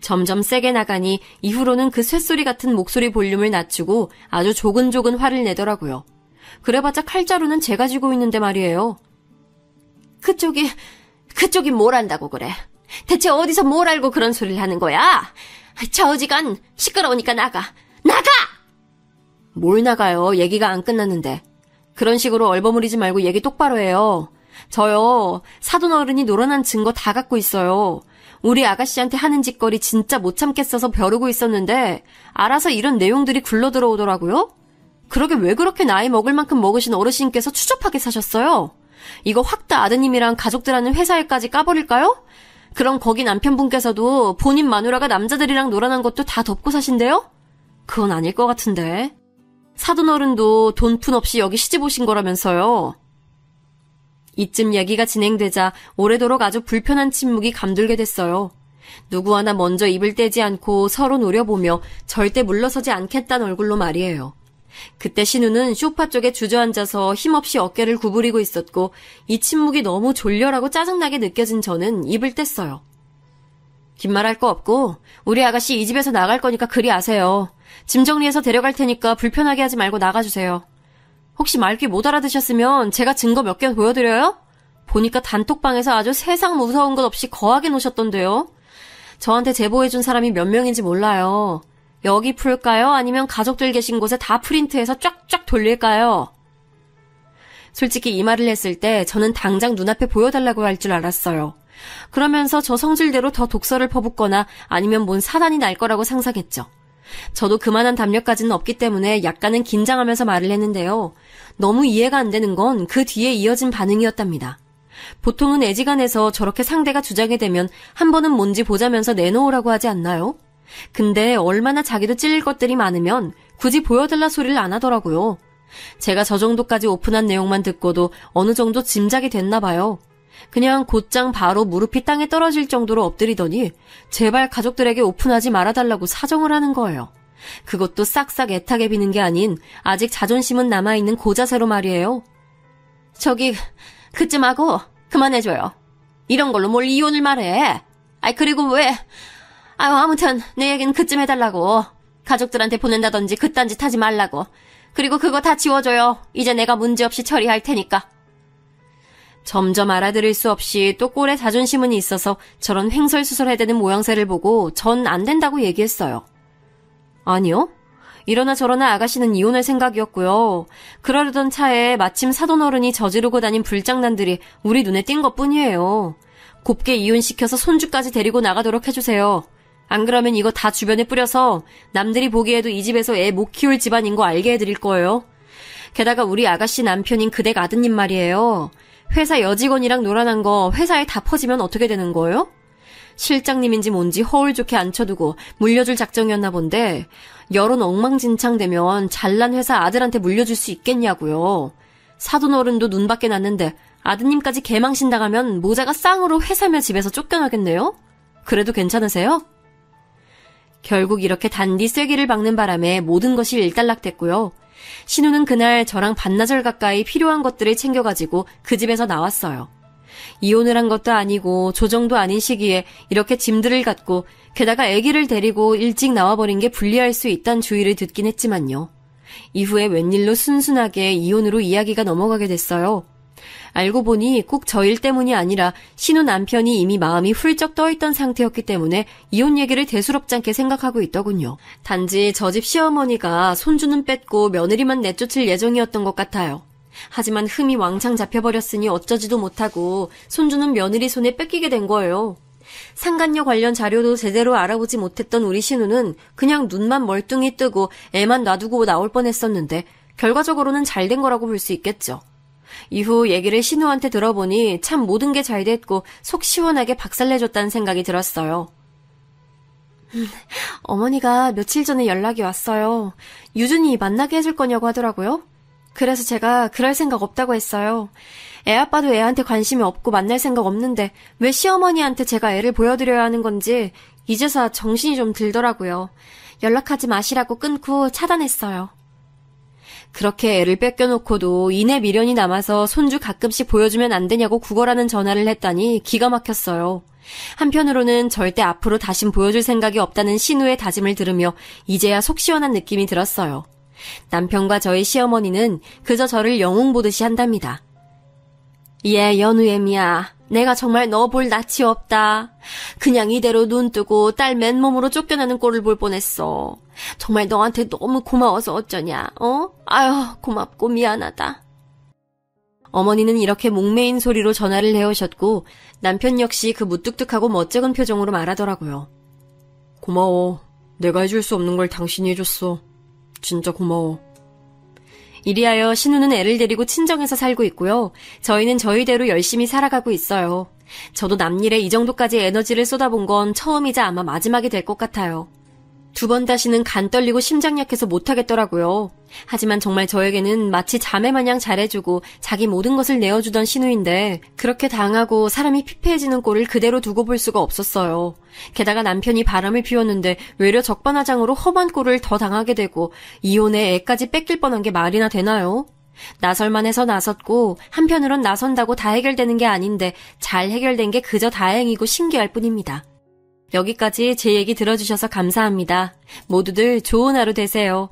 점점 세게 나가니 이후로는 그 쇳소리 같은 목소리 볼륨을 낮추고 아주 조근조근 화를 내더라고요. 그래봤자 칼자루는 제가 쥐고 있는데 말이에요. 그쪽이 뭘 안다고 그래? 대체 어디서 뭘 알고 그런 소리를 하는 거야? 저 어지간 시끄러우니까 나가! 뭘 나가요? 얘기가 안 끝났는데. 그런 식으로 얼버무리지 말고 얘기 똑바로 해요. 저요, 사돈 어른이 놀아난 증거 다 갖고 있어요. 우리 아가씨한테 하는 짓거리 진짜 못 참겠어서 벼르고 있었는데 알아서 이런 내용들이 굴러들어오더라고요. 그러게 왜 그렇게 나이 먹을 만큼 먹으신 어르신께서 추접하게 사셨어요? 이거 확 다 아드님이랑 가족들 하는 회사 일까지 까버릴까요? 그럼 거기 남편분께서도 본인 마누라가 남자들이랑 놀아난 것도 다 덮고 사신대요? 그건 아닐 것 같은데. 사돈 어른도 돈 푼 없이 여기 시집 오신 거라면서요. 이쯤 얘기가 진행되자 오래도록 아주 불편한 침묵이 감돌게 됐어요. 누구 하나 먼저 입을 떼지 않고 서로 노려보며 절대 물러서지 않겠다는 얼굴로 말이에요. 그때 신우는 소파 쪽에 주저앉아서 힘없이 어깨를 구부리고 있었고 이 침묵이 너무 졸렬하고 짜증나게 느껴진 저는 입을 뗐어요. 긴 말 할 거 없고 우리 아가씨 이 집에서 나갈 거니까 그리 아세요. 짐 정리해서 데려갈 테니까 불편하게 하지 말고 나가주세요. 혹시 말귀 못 알아듣셨으면 제가 증거 몇 개 보여드려요? 보니까 단톡방에서 아주 세상 무서운 것 없이 거하게 노셨던데요. 저한테 제보해준 사람이 몇 명인지 몰라요. 여기 풀까요? 아니면 가족들 계신 곳에 다 프린트해서 쫙쫙 돌릴까요? 솔직히 이 말을 했을 때 저는 당장 눈앞에 보여달라고 할 줄 알았어요. 그러면서 저 성질대로 더 독서를 퍼붓거나 아니면 뭔 사단이 날 거라고 상상했죠. 저도 그만한 담력까지는 없기 때문에 약간은 긴장하면서 말을 했는데요. 너무 이해가 안 되는 건 그 뒤에 이어진 반응이었답니다. 보통은 애지간해서 저렇게 상대가 주장이 되면 한 번은 뭔지 보자면서 내놓으라고 하지 않나요? 근데 얼마나 자기도 찔릴 것들이 많으면 굳이 보여달라 소리를 안 하더라고요. 제가 저 정도까지 오픈한 내용만 듣고도 어느 정도 짐작이 됐나 봐요. 그냥 곧장 바로 무릎이 땅에 떨어질 정도로 엎드리더니 제발 가족들에게 오픈하지 말아달라고 사정을 하는 거예요. 그것도 싹싹 애타게 비는 게 아닌 아직 자존심은 남아있는 고자세로 말이에요. 저기 그쯤 하고 그만해줘요. 이런 걸로 뭘 이혼을 말해. 그리고 왜... 아무튼 내 얘기는 그쯤 해달라고. 가족들한테 보낸다든지 그딴 짓 하지 말라고. 그리고 그거 다 지워줘요. 이제 내가 문제없이 처리할 테니까. 점점 알아들을 수 없이 또 꼴에 자존심은 있어서 저런 횡설수설해대는 모양새를 보고 전 안 된다고 얘기했어요. 아니요. 이러나 저러나 아가씨는 이혼할 생각이었고요. 그러려던 차에 마침 사돈 어른이 저지르고 다닌 불장난들이 우리 눈에 띈 것뿐이에요. 곱게 이혼시켜서 손주까지 데리고 나가도록 해주세요. 안 그러면 이거 다 주변에 뿌려서 남들이 보기에도 이 집에서 애 못 키울 집안인 거 알게 해드릴 거예요. 게다가 우리 아가씨 남편인 그댁 아드님 말이에요. 회사 여직원이랑 놀아난 거 회사에 다 퍼지면 어떻게 되는 거예요? 실장님인지 뭔지 허울 좋게 앉혀두고 물려줄 작정이었나 본데 여론 엉망진창되면 잘난 회사 아들한테 물려줄 수 있겠냐고요. 사돈 어른도 눈밖에 났는데 아드님까지 개망신당하면 모자가 쌍으로 회사며 집에서 쫓겨나겠네요? 그래도 괜찮으세요? 결국 이렇게 단디 쐐기를 박는 바람에 모든 것이 일단락됐고요. 신우는 그날 저랑 반나절 가까이 필요한 것들을 챙겨가지고 그 집에서 나왔어요. 이혼을 한 것도 아니고 조정도 아닌 시기에 이렇게 짐들을 갖고 게다가 아기를 데리고 일찍 나와버린 게 불리할 수 있다는 주의를 듣긴 했지만요. 이후에 웬일로 순순하게 이혼으로 이야기가 넘어가게 됐어요. 알고 보니 꼭 저 일 때문이 아니라 신우 남편이 이미 마음이 훌쩍 떠있던 상태였기 때문에 이혼 얘기를 대수롭지 않게 생각하고 있더군요. 단지 저 집 시어머니가 손주는 뺐고 며느리만 내쫓을 예정이었던 것 같아요. 하지만 흠이 왕창 잡혀버렸으니 어쩌지도 못하고 손주는 며느리 손에 뺏기게 된 거예요. 상간녀 관련 자료도 제대로 알아보지 못했던 우리 신우는 그냥 눈만 멀뚱히 뜨고 애만 놔두고 나올 뻔했었는데 결과적으로는 잘 된 거라고 볼 수 있겠죠. 이후 얘기를 신우한테 들어보니 참 모든 게 잘 됐고 속 시원하게 박살내줬다는 생각이 들었어요. 어머니가 며칠 전에 연락이 왔어요. 유준이 만나게 해줄 거냐고 하더라고요. 그래서 제가 그럴 생각 없다고 했어요. 애아빠도 애한테 관심이 없고 만날 생각 없는데 왜 시어머니한테 제가 애를 보여드려야 하는 건지 이제서야 정신이 좀 들더라고요. 연락하지 마시라고 끊고 차단했어요. 그렇게 애를 뺏겨놓고도 이내 미련이 남아서 손주 가끔씩 보여주면 안 되냐고 구걸하는 전화를 했다니 기가 막혔어요. 한편으로는 절대 앞으로 다신 보여줄 생각이 없다는 신우의 다짐을 들으며 이제야 속 시원한 느낌이 들었어요. 남편과 저희 시어머니는 그저 저를 영웅 보듯이 한답니다. 예, 연우애미야. 내가 정말 너 볼 낯이 없다. 그냥 이대로 눈 뜨고 딸 맨몸으로 쫓겨나는 꼴을 볼 뻔했어. 정말 너한테 너무 고마워서 어쩌냐, 아유, 고맙고 미안하다. 어머니는 이렇게 목매인 소리로 전화를 해오셨고 남편 역시 그 무뚝뚝하고 멋쩍은 표정으로 말하더라고요. 고마워. 내가 해줄 수 없는 걸 당신이 해줬어. 진짜 고마워. 이리하여 신우는 애를 데리고 친정에서 살고 있고요. 저희는 저희대로 열심히 살아가고 있어요. 저도 남일에 이 정도까지 에너지를 쏟아본 건 처음이자 아마 마지막이 될 것 같아요. 2번 다시는 간 떨리고 심장 약해서 못하겠더라고요. 하지만 정말 저에게는 마치 자매 마냥 잘해주고 자기 모든 것을 내어주던 신우인데 그렇게 당하고 사람이 피폐해지는 꼴을 그대로 두고 볼 수가 없었어요. 게다가 남편이 바람을 피웠는데 외려 적반하장으로 험한 꼴을 더 당하게 되고 이혼에 애까지 뺏길 뻔한 게 말이나 되나요? 나설만 해서 나섰고 한편으론 나선다고 다 해결되는 게 아닌데 잘 해결된 게 그저 다행이고 신기할 뿐입니다. 여기까지 제 얘기 들어주셔서 감사합니다. 모두들 좋은 하루 되세요.